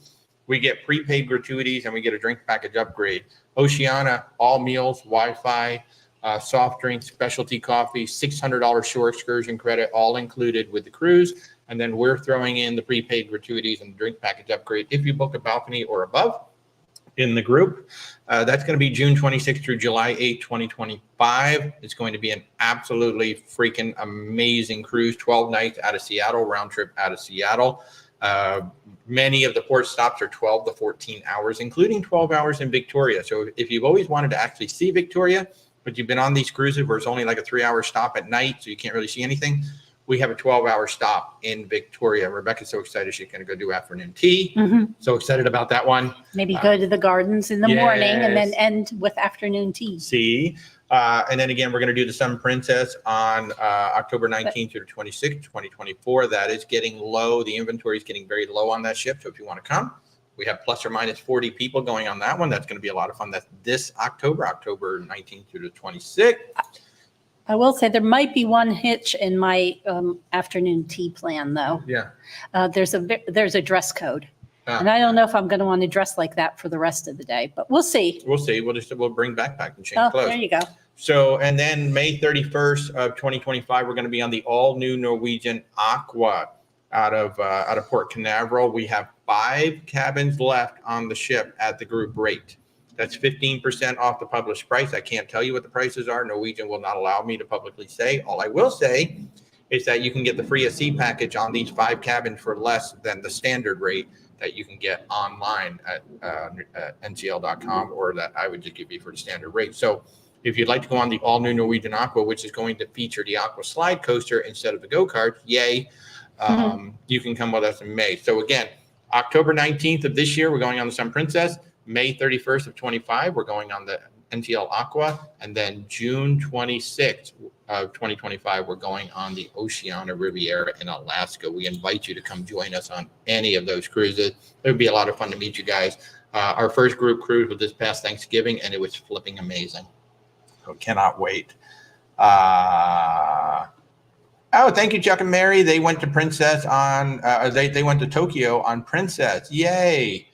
A: we get prepaid gratuities and we get a drink package upgrade. Oceania, all meals, Wi-Fi, soft drinks, specialty coffee, $600 shore excursion credit, all included with the cruise. And then we're throwing in the prepaid gratuities and the drink package upgrade if you book a balcony or above in the group. That's going to be June 26th through July 8th, 2025. It's going to be an absolutely freaking amazing cruise, 12 nights out of Seattle, round trip out of Seattle. Many of the port stops are 12 to 14 hours, including 12 hours in Victoria. So if you've always wanted to actually see Victoria, but you've been on these cruises where it's only like a 3-hour stop at night, so you can't really see anything, we have a 12-hour stop in Victoria. Rebecca's so excited she's going to go do afternoon tea. So excited about that one.
B: Maybe go to the gardens in the morning and then end with afternoon tea.
A: See, and then again, we're going to do the Sun Princess on October 19th through the 26th, 2024. That is getting low. The inventory is getting very low on that ship. So if you want to come, we have plus or minus 40 people going on that one. That's going to be a lot of fun. That's this October 19th through the 26th.
B: I will say there might be one hitch in my afternoon tea plan, though.
A: Yeah.
B: There's a dress code. And I don't know if I'm going to want to dress like that for the rest of the day, but we'll see.
A: We'll see. We'll bring backpack and change clothes.
B: There you go.
A: So, and then May 31st of 2025, we're going to be on the all new Norwegian Aqua out of Port Canaveral. We have 5 cabins left on the ship at the group rate. That's 15% off the published price. I can't tell you what the prices are. Norwegian will not allow me to publicly say. All I will say is that you can get the free at sea package on these 5 cabins for less than the standard rate that you can get online at ncl.com, or that I would just give you for the standard rate. So if you'd like to go on the all new Norwegian Aqua, which is going to feature the Aqua slide coaster instead of the go-kart, yay, you can come with us in May. So again, October 19th of this year, we're going on the Sun Princess. May 31st of 25, we're going on the NTL Aqua. And then June 26th of 2025, we're going on the Oceania Riviera in Alaska. We invite you to come join us on any of those cruises. It would be a lot of fun to meet you guys. Our first group cruise was this past Thanksgiving, and it was flipping amazing. So cannot wait. Oh, thank you, Chuck and Mary. They went to Princess on, they went to Tokyo on Princess. Yay.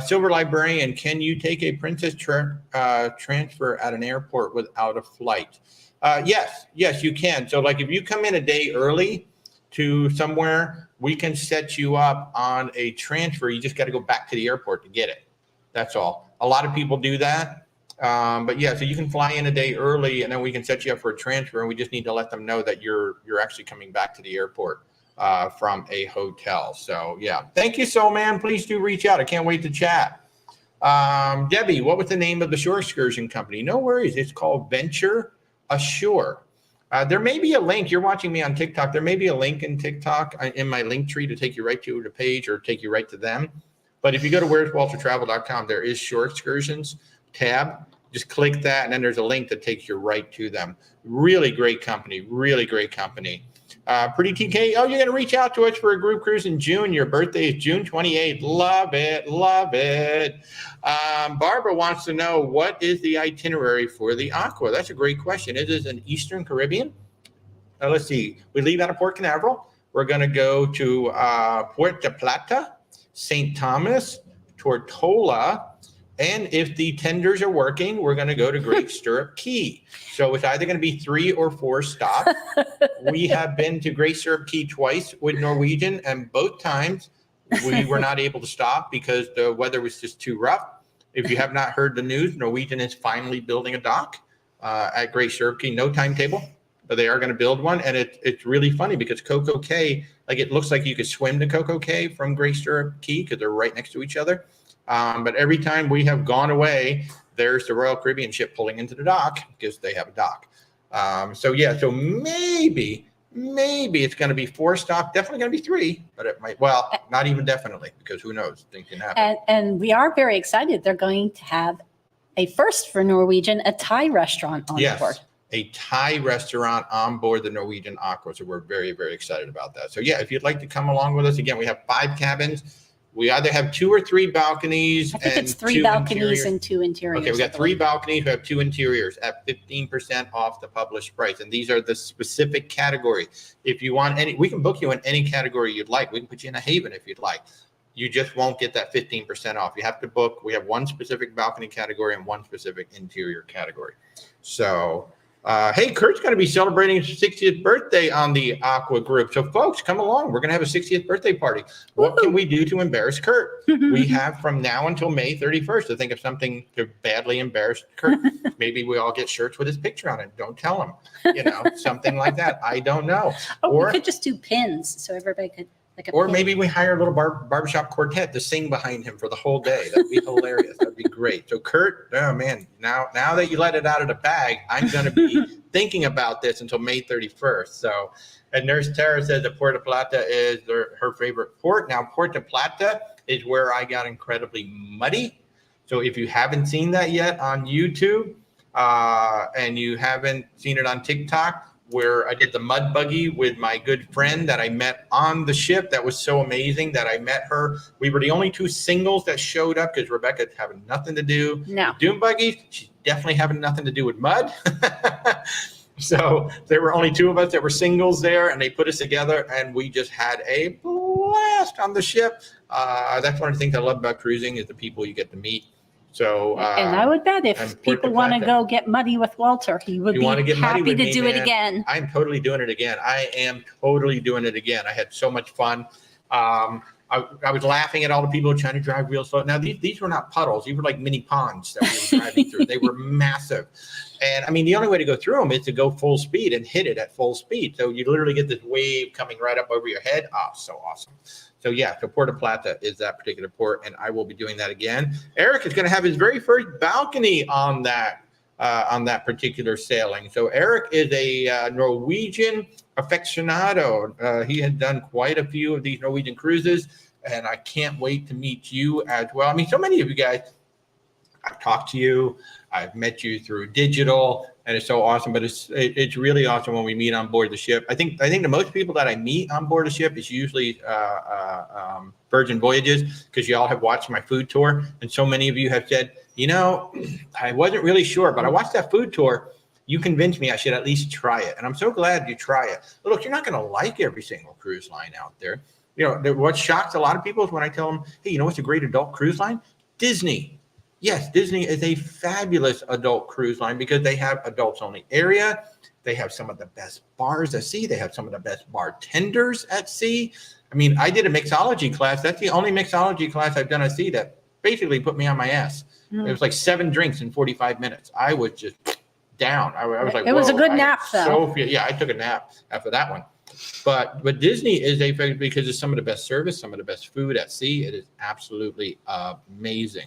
A: Silver Librarian, can you take a Princess transfer at an airport without a flight? Yes, you can. So like if you come in a day early to somewhere, we can set you up on a transfer. You just got to go back to the airport to get it. That's all. A lot of people do that. But yeah, so you can fly in a day early and then we can set you up for a transfer, and we just need to let them know that you're actually coming back to the airport from a hotel. So yeah, thank you, Soul Man. Please do reach out. I can't wait to chat. Debbie, what was the name of the shore excursion company? No worries. It's called Venture Ashore. There may be a link. You're watching me on TikTok. There may be a link in TikTok in my link tree to take you right to the page or take you right to them. But if you go to where'swaltertravel.com, there is shore excursions tab. Just click that, and then there's a link that takes you right to them. Really great company. Really great company. Pretty TK, oh, you're going to reach out to us for a group cruise in June. Your birthday is June 28th. Love it. Love it. Barbara wants to know, what is the itinerary for the Aqua? That's a great question. It is an Eastern Caribbean. Let's see. We leave out of Port Canaveral. We're going to go to Puerto Plata, St. Thomas, Tortola, And if the tenders are working, we're going to go to Great Stirrup Key. So it's either going to be 3 or 4 stops. We have been to Great Stirrup Key twice with Norwegian, and both times we were not able to stop because the weather was just too rough. If you have not heard the news, Norwegian is finally building a dock at Great Stirrup Key. No timetable, but they are going to build one. And it's really funny because Coco Cay, like it looks like you could swim to Coco Cay from Great Stirrup Key because they're right next to each other. But every time we have gone away, there's the Royal Caribbean ship pulling into the dock because they have a dock. So maybe it's going to be 4 stops, definitely going to be 3, but it might, well, not even definitely, because who knows, things can happen.
B: And we are very excited. They're going to have a first for Norwegian, a Thai restaurant on board.
A: A Thai restaurant on board the Norwegian Aqua. So we're very, very excited about that. So yeah, if you'd like to come along with us, again, we have 5 cabins. We either have 2 or 3 balconies.
B: I think it's 3 balconies and 2 interiors.
A: Okay, we got 3 balconies. We have 2 interiors at 15% off the published price. And these are the specific category. If you want any, we can book you in any category you'd like. We can put you in a Haven if you'd like. You just won't get that 15% off. You have to book. We have 1 specific balcony category and 1 specific interior category. So, hey, Kurt's going to be celebrating his 60th birthday on the Aqua group. So, folks, come along. We're going to have a 60th birthday party. What can we do to embarrass Kurt? We have from now until May 31st to think of something to badly embarrass Kurt. Maybe we all get shirts with his picture on it. Don't tell him. You know, something like that. I don't know.
B: Or we could just do pins so everybody could.
A: Or maybe we hire a little barbershop quartet to sing behind him for the whole day. That'd be hilarious. That'd be great. So Kurt, oh man, now that you let it out of the bag, I'm going to be thinking about this until May 31st. So, and Nurse Tara says that Puerto Plata is her favorite port. Now, Puerto Plata is where I got incredibly muddy. So if you haven't seen that yet on YouTube and you haven't seen it on TikTok, where I did the mud buggy with my good friend that I met on the ship. That was so amazing that I met her. We were the only 2 singles that showed up because Rebecca's having nothing to do with dune buggies. She's definitely having nothing to do with mud. So there were only 2 of us that were singles there, and they put us together, and we just had a blast on the ship. That's one of the things I love about cruising is the people you get to meet. So,
B: and I would bet if people want to go get muddy with Walter, he would be happy to do it again.
A: I'm totally doing it again. I am totally doing it again. I had so much fun. I was laughing at all the people trying to drive real slow. Now, these were not puddles. These were like mini ponds that we were driving through. They were massive. And I mean, the only way to go through them is to go full speed and hit it at full speed. So you literally get this wave coming right up over your head. Oh, so awesome. So yeah, so Puerto Plata is that particular port, and I will be doing that again. Eric is going to have his very first balcony on that particular sailing. So Eric is a Norwegian aficionado. He has done quite a few of these Norwegian cruises, and I can't wait to meet you as well. I mean, so many of you guys, I've talked to you, I've met you through digital, and it's so awesome. But it's really awesome when we meet on board the ship. I think the most people that I meet on board the ship is usually Virgin Voyages, because you all have watched my food tour, and so many of you have said, you know, I wasn't really sure, but I watched that food tour. You convinced me I should at least try it, and I'm so glad you try it. But look, you're not going to like every single cruise line out there. You know, what shocks a lot of people is when I tell them, hey, you know what's a great adult cruise line? Disney. Yes, Disney is a fabulous adult cruise line because they have adults only area. They have some of the best bars at sea. They have some of the best bartenders at sea. I mean, I did a mixology class. That's the only mixology class I've done at sea that basically put me on my ass. It was like 7 drinks in 45 minutes. I was just down. I was like,
B: it was a good nap, though.
A: Yeah, I took a nap after that one. But Disney is because it's some of the best service, some of the best food at sea. It is absolutely amazing.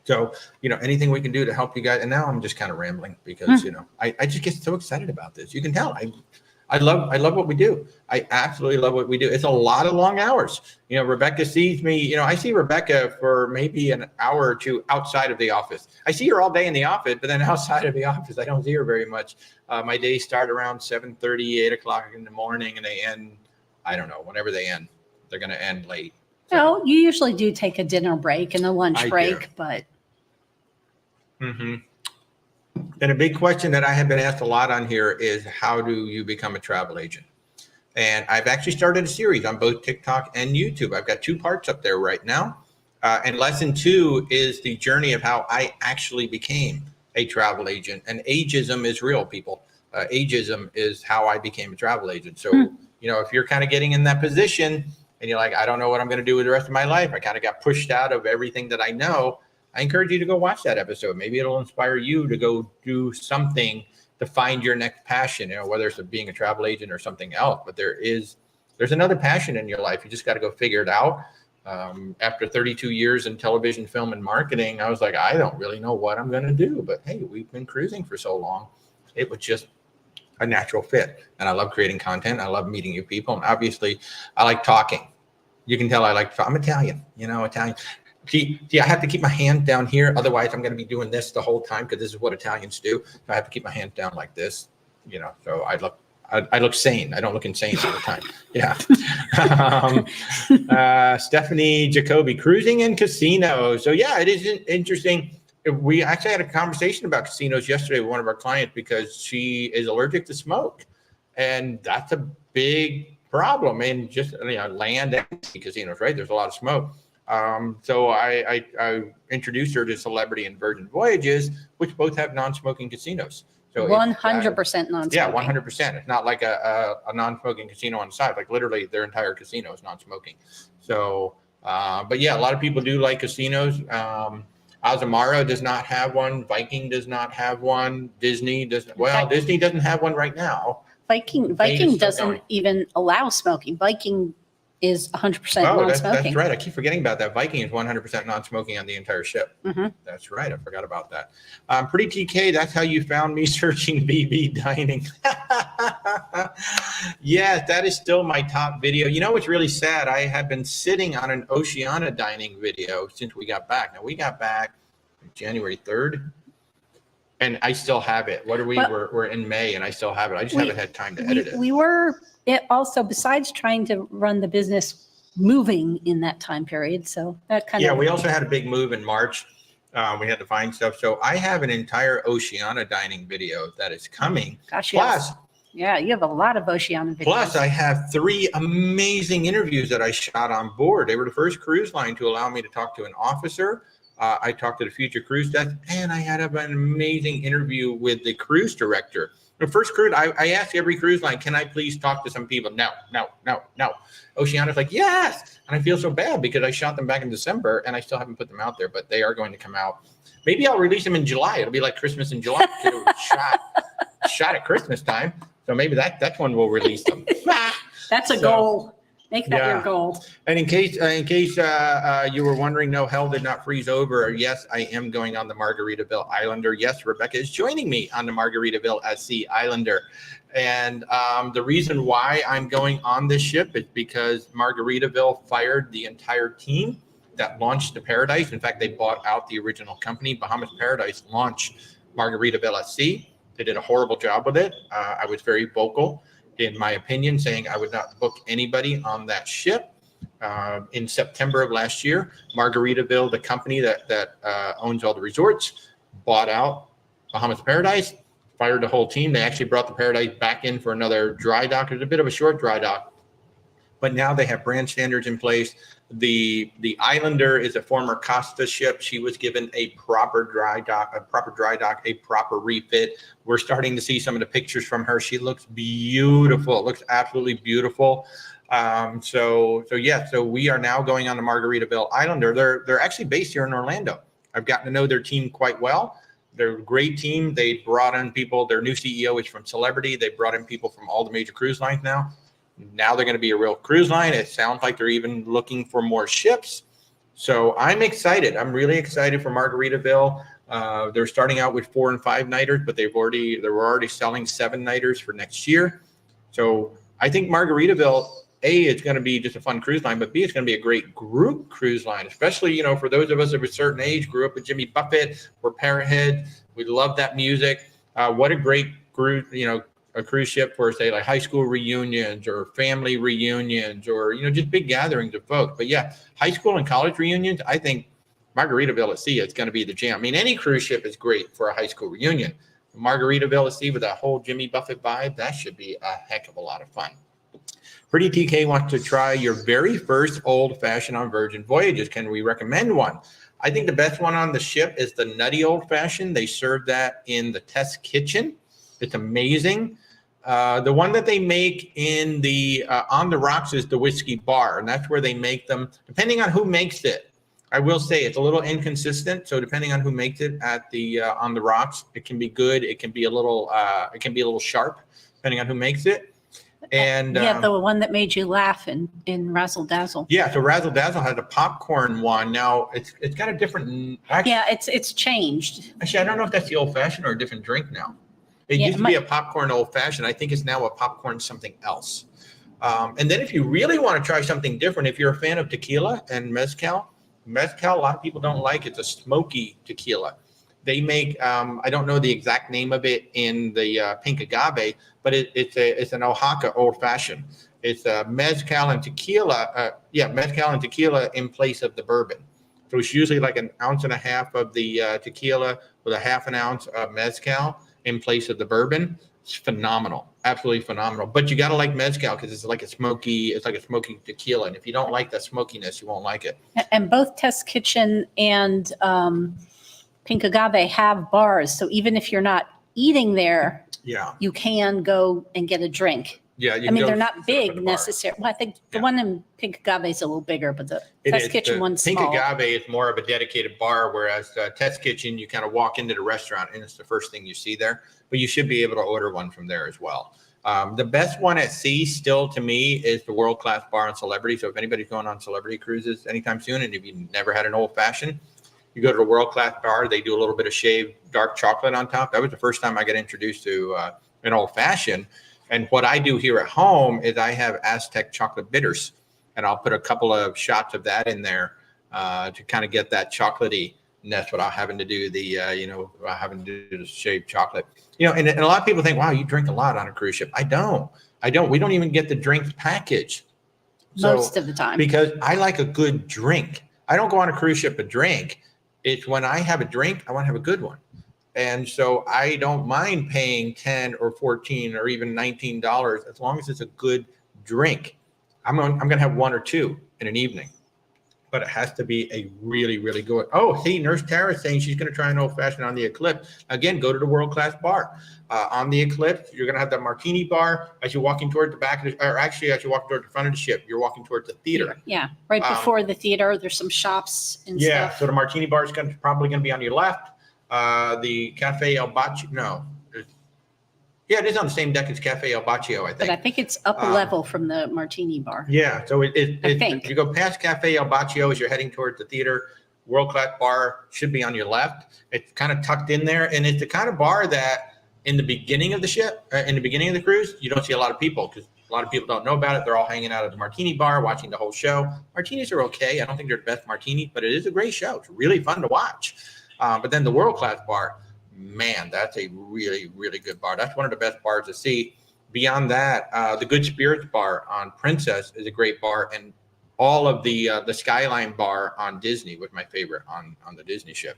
A: So, you know, anything we can do to help you guys. And now I'm just kind of rambling because, you know, I just get so excited about this. You can tell. I love what we do. I absolutely love what we do. It's a lot of long hours. You know, Rebecca sees me, you know, I see Rebecca for maybe an hour or 2 outside of the office. I see her all day in the office, but then outside of the office, I don't see her very much. My days start around 7:30, 8 o'clock in the morning, and they end, I don't know, whenever they end. They're going to end late.
B: So you usually do take a dinner break and a lunch break, but.
A: Mm-hmm. And a big question that I have been asked a lot on here is, how do you become a travel agent? And I've actually started a series on both TikTok and YouTube. I've got 2 parts up there right now. And lesson 2 is the journey of how I actually became a travel agent. And ageism is real, people. Ageism is how I became a travel agent. So, you know, if you're kind of getting in that position and you're like, I don't know what I'm going to do with the rest of my life, I kind of got pushed out of everything that I know, I encourage you to go watch that episode. Maybe it'll inspire you to go do something to find your next passion, you know, whether it's being a travel agent or something else. But there's another passion in your life. You just got to go figure it out. After 32 years in television, film, and marketing, I was like, I don't really know what I'm going to do. But hey, we've been cruising for so long. It was just a natural fit. And I love creating content. I love meeting new people. And obviously, I like talking. You can tell I'm Italian, you know, Italian. See, I have to keep my hand down here. Otherwise, I'm going to be doing this the whole time because this is what Italians do. So I have to keep my hand down like this, you know, so I look sane. I don't look insane all the time. Yeah. Stephanie Jacoby, cruising and casinos. So yeah, it is interesting. We actually had a conversation about casinos yesterday with one of our clients because she is allergic to smoke. And that's a big problem in just, you know, land and casinos, right? There's a lot of smoke. So I introduced her to Celebrity and Virgin Voyages, which both have non-smoking casinos. So
B: 100% non-smoking.
A: Yeah, 100%. It's not like a non-smoking casino on the side. Like literally their entire casino is non-smoking. So, but yeah, a lot of people do like casinos. Azamara does not have one. Viking does not have one. Disney doesn't. Well, Disney doesn't have one right now.
B: Viking doesn't even allow smoking. Viking is 100% non-smoking.
A: That's right. I keep forgetting about that. Viking is 100% non-smoking on the entire ship.
B: Mm-hmm.
A: That's right. I forgot about that. Pretty TK, that's how you found me searching BB dining. Yes, that is still my top video. You know what's really sad? I have been sitting on an Oceania dining video since we got back. Now, we got back January 3rd. And I still have it. What are we? We're in May, and I still have it. I just haven't had time to edit it.
B: We were also, besides trying to run the business, moving in that time period. So that kind of.
A: Yeah, we also had a big move in March. We had to find stuff. So I have an entire Oceania dining video that is coming.
B: Gosh,
A: plus,
B: yeah, you have a lot of Oceania videos.
A: Plus, I have 3 amazing interviews that I shot on board. They were the first cruise line to allow me to talk to an officer. I talked to the future cruise desk, and I had an amazing interview with the cruise director. The first cruise, I asked every cruise line, can I please talk to some people? No. Oceania's like, yes. And I feel so bad because I shot them back in December, and I still haven't put them out there, but they are going to come out. Maybe I'll release them in July. It'll be like Christmas in July. It was shot at Christmas time. So maybe that's when we'll release them.
B: That's a goal. Make that your goal.
A: And in case you were wondering, no, hell did not freeze over. Yes, I am going on the Margaritaville Islander. Yes, Rebecca is joining me on the Margaritaville SC Islander. And the reason why I'm going on this ship is because Margaritaville fired the entire team that launched the Paradise. In fact, they bought out the original company. Bahamas Paradise launched Margaritaville SC. They did a horrible job with it. I was very vocal in my opinion, saying I would not book anybody on that ship. In September of last year, Margaritaville, the company that owns all the resorts, bought out Bahamas Paradise, fired the whole team. They actually brought the Paradise back in for another dry dock. It was a bit of a short dry dock, but now they have brand standards in place. The Islander is a former Costa ship. She was given a proper dry dock, a proper refit. We're starting to see some of the pictures from her. She looks beautiful. It looks absolutely beautiful. So we are now going on the Margaritaville Islander. They're actually based here in Orlando. I've gotten to know their team quite well. They're a great team. They brought in people. Their new CEO is from Celebrity. They brought in people from all the major cruise lines now. Now they're going to be a real cruise line. It sounds like they're even looking for more ships. So I'm excited. I'm really excited for Margaritaville. They're starting out with 4 and 5 nighters, but they were already selling 7 nighters for next year. So I think Margaritaville, A, it's going to be just a fun cruise line, but B, it's going to be a great group cruise line, especially, for those of us of a certain age, grew up with Jimmy Buffett, we're parent head. We love that music. What a great group, a cruise ship for, say, like high school reunions or family reunions or, just big gatherings of folks. But yeah, high school and college reunions, I think Margaritaville at Sea is going to be the jam. I mean, any cruise ship is great for a high school reunion. Margaritaville at Sea with that whole Jimmy Buffett vibe, that should be a heck of a lot of fun. Pretty TK wants to try your very first old fashioned on Virgin Voyages. Can we recommend one? I think the best one on the ship is the Nutty Old Fashioned. They serve that in the test kitchen. It's amazing. The one that they make in the on the rocks is the whiskey bar, and that's where they make them. Depending on who makes it, I will say it's a little inconsistent. So depending on who makes it at the on the rocks, it can be good. It can be a little sharp, depending on who makes it. And
B: yeah, the one that made you laugh in Razzle Dazzle.
A: Yeah, so Razzle Dazzle has a popcorn one. Now it's got a different. Actually,
B: yeah, it's changed.
A: Actually, I don't know if that's the old fashioned or a different drink now. It used to be a popcorn old fashioned. I think it's now a popcorn something else. And then if you really want to try something different, if you're a fan of tequila and mezcal, a lot of people don't like. It's a smoky tequila. They make, I don't know the exact name of it in the pink agave, but it's an Oaxaca old fashioned. It's mezcal and tequila. Mezcal and tequila in place of the bourbon. So it's usually like an ounce and a half of the tequila with a half an ounce of mezcal in place of the bourbon. It's phenomenal, absolutely phenomenal. But you got to like mezcal because it's like a smoky tequila. And if you don't like that smokiness, you won't like it.
B: And both Test Kitchen and Pink Agave have bars. So even if you're not eating there, you can go and get a drink.
A: Yeah,
B: I mean, they're not big necessarily. Well, I think the one in Pink Agave is a little bigger, but the Test Kitchen one's small.
A: Pink Agave is more of a dedicated bar, whereas Test Kitchen, you kind of walk into the restaurant and it's the first thing you see there. But you should be able to order one from there as well. The best one at sea still to me is the World Class Bar and Celebrity. So if anybody's going on celebrity cruises anytime soon, and if you've never had an old fashioned, you go to the World Class Bar. They do a little bit of shaved dark chocolate on top. That was the first time I got introduced to an old fashioned. And what I do here at home is I have Aztec chocolate bitters, and I'll put a couple of shots of that in there to kind of get that chocolatey-ness without having to do the shaved chocolate. And a lot of people think, wow, you drink a lot on a cruise ship. I don't. We don't even get the drinks package.
B: Most of the time.
A: Because I like a good drink. I don't go on a cruise ship to drink. It's when I have a drink, I want to have a good one. And so I don't mind paying $10 or $14 or even $19 as long as it's a good drink. I'm going to have one or two in an evening, but it has to be a really, really good. Oh, see, Nurse Tara's saying she's going to try an old fashioned on the Eclipse. Again, go to the World Class Bar. On the Eclipse, you're going to have the martini bar as you're walking toward the back of the, or actually as you're walking toward the front of the ship, you're walking towards the theater.
B: Yeah, right before the theater, there's some shops and stuff.
A: Yeah, so the martini bar is probably going to be on your left. The Cafe El Baccio, no. Yeah, it is on the same deck as Cafe El Baccio, I think.
B: But I think it's up a level from the martini bar.
A: Yeah, so
B: I think.
A: if you go past Cafe El Baccio as you're heading towards the theater, World Class Bar should be on your left. It's kind of tucked in there, and it's the kind of bar that in the beginning of the ship, in the beginning of the cruise, you don't see a lot of people because a lot of people don't know about it. They're all hanging out at the martini bar, watching the whole show. Martinis are okay. I don't think they're the best martini, but it is a great show. It's really fun to watch. But then the World Class Bar, man, that's a really, really good bar. That's one of the best bars to see. Beyond that, the Good Spirits Bar on Princess is a great bar, and all of the Skyline Bar on Disney was my favorite on the Disney ship.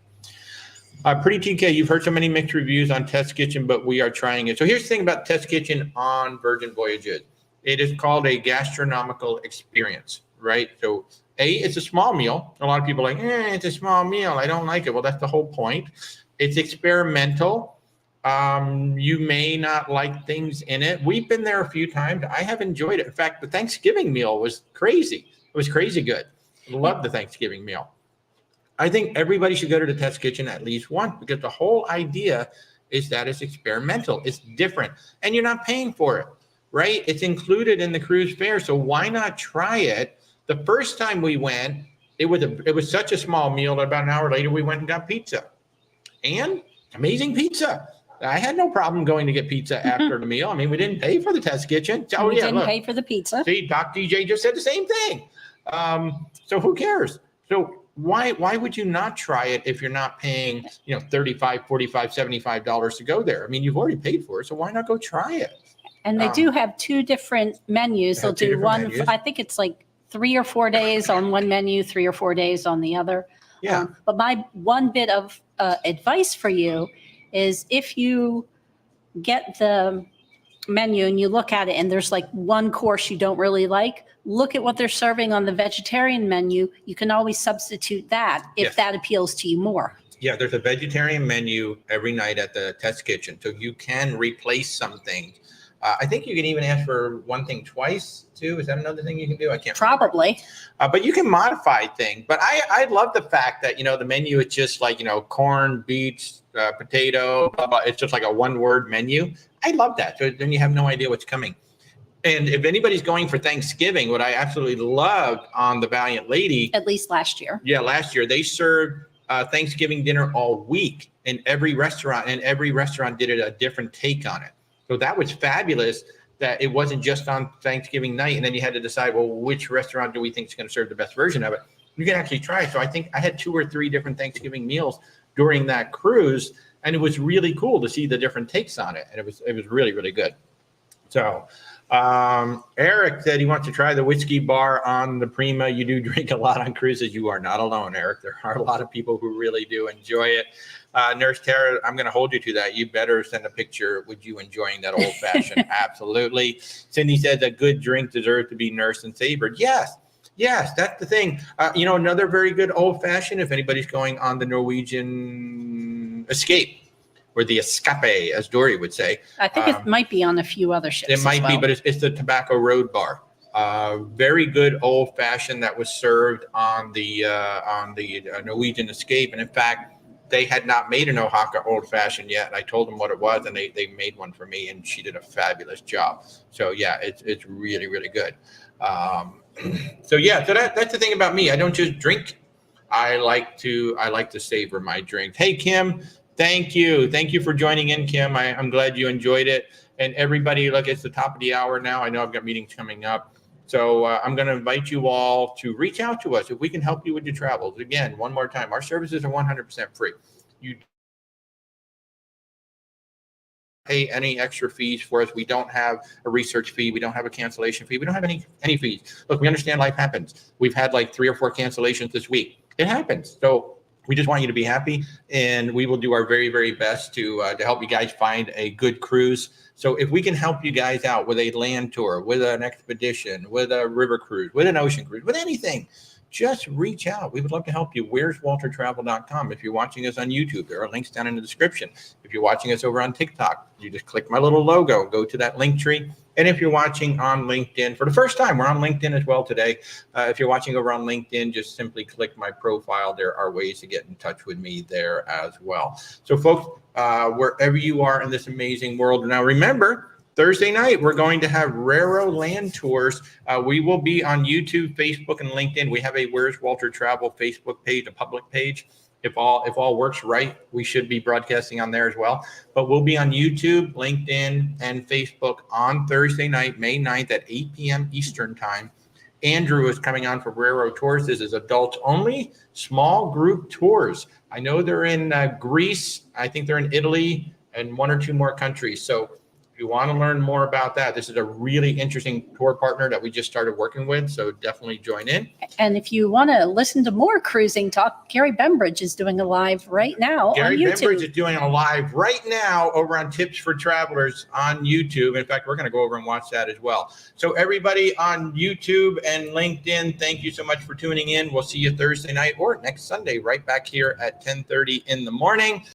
A: Pretty TK, you've heard so many mixed reviews on Test Kitchen, but we are trying it. So here's the thing about Test Kitchen on Virgin Voyages. It is called a gastronomical experience, right? So it's a small meal. A lot of people are like, it's a small meal. I don't like it. Well, that's the whole point. It's experimental. You may not like things in it. We've been there a few times. I have enjoyed it. In fact, the Thanksgiving meal was crazy. It was crazy good. I love the Thanksgiving meal. I think everybody should go to the Test Kitchen at least once because the whole idea is that it's experimental. It's different. And you're not paying for it, right? It's included in the cruise fare. So why not try it? The first time we went, it was such a small meal that about an hour later we went and got pizza. And amazing pizza. I had no problem going to get pizza after the meal. I mean, we didn't pay for the Test Kitchen.
B: We didn't pay for the pizza.
A: See, Doc DJ just said the same thing. So who cares? So why would you not try it if you're not paying, $35, $45, $75 to go there? I mean, you've already paid for it, so why not go try it?
B: And they do have two different menus. They'll do one, menus. I think it's like 3 or 4 days on one menu, 3 or 4 days on the other.
A: Yeah.
B: But my one bit of advice for you is if you get the menu and you look at it and there's like one course you don't really like, look at what they're serving on the vegetarian menu. You can always substitute that if
A: Yes.
B: that appeals to you more.
A: Yeah, there's a vegetarian menu every night at the test kitchen, so you can replace some things. I think you can even ask for one thing twice too. Is that another thing you can do? I can't remember.
B: Probably.
A: But you can modify things. But I love the fact that, the menu is just like, corn, beets, potato, blah, blah. It's just like a one-word menu. I love that. So then you have no idea what's coming. And if anybody's going for Thanksgiving, what I absolutely loved on the Valiant Lady.
B: At least last year.
A: Yeah, last year they served Thanksgiving dinner all week in every restaurant, and every restaurant did it a different take on it. So that was fabulous, that it wasn't just on Thanksgiving night, and then you had to decide, well, which restaurant do we think is going to serve the best version of it? You can actually try it. So I think I had 2 or 3 different Thanksgiving meals during that cruise, and it was really cool to see the different takes on it, and it was really, really good. So Eric said he wants to try the whiskey bar on the Prima. You do drink a lot on cruises. You are not alone, Eric. There are a lot of people who really do enjoy it. Nurse Tara, I'm going to hold you to that. You better send a picture with you enjoying that old fashioned. Absolutely. Cindy said a good drink deserves to be nursed and savored. Yes, that's the thing. Another very good old fashioned, if anybody's going on the Norwegian Escape, or the Escape, as Dory would say.
B: I think it might be on a few other ships.
A: It might be, but it's the Tobacco Road Bar. Very good old fashioned that was served on the Norwegian Escape, and in fact, they had not made an Oaxaca old fashioned yet. And I told them what it was, and they made one for me, and she did a fabulous job. So yeah, it's really, really good. So that's the thing about me. I don't just drink. I like to savor my drink. Hey Kim, thank you for joining in, Kim. I'm glad you enjoyed it. And everybody, look, it's the top of the hour now. I know I've got meetings coming up. So I'm going to invite you all to reach out to us if we can help you with your travels. Again, one more time, our services are 100% free. You pay any extra fees for us. We don't have a research fee. We don't have a cancellation fee. We don't have any fees. Look, we understand life happens. We've had like 3 or 4 cancellations this week. It happens. So we just want you to be happy, and we will do our very, very best to help you guys find a good cruise. So if we can help you guys out with a land tour, with an expedition, with a river cruise, with an ocean cruise, with anything, just reach out. We would love to help you. Where's WalterTravel.com? If you're watching us on YouTube, there are links down in the description. If you're watching us over on TikTok, you just click my little logo, go to that link tree. And if you're watching on LinkedIn for the first time, we're on LinkedIn as well today. If you're watching over on LinkedIn, just simply click my profile. There are ways to get in touch with me there as well. So folks, wherever you are in this amazing world. Now remember, Thursday night, we're going to have Raro Land Tours. We will be on YouTube, Facebook, and LinkedIn. We have a Where's Walter Travel Facebook page, a public page. If all works right, we should be broadcasting on there as well. But we'll be on YouTube, LinkedIn, and Facebook on Thursday night, May 9th at 8 p.m. Eastern Time. Andrew is coming on for Raro Tours. This is adults only, small group tours. I know they're in Greece. I think they're in Italy and 1 or 2 more countries. So if you want to learn more about that, this is a really interesting tour partner that we just started working with. So definitely join in.
B: And if you want to listen to more cruising talk, Gary Bembridge is doing a live right now
A: Gary
B: on YouTube.
A: Bembridge is doing a live right now over on Tips for Travelers on YouTube. In fact, we're going to go over and watch that as well. So everybody on YouTube and LinkedIn, thank you so much for tuning in. We'll see you Thursday night or next Sunday right back here at 10:30 in the morning.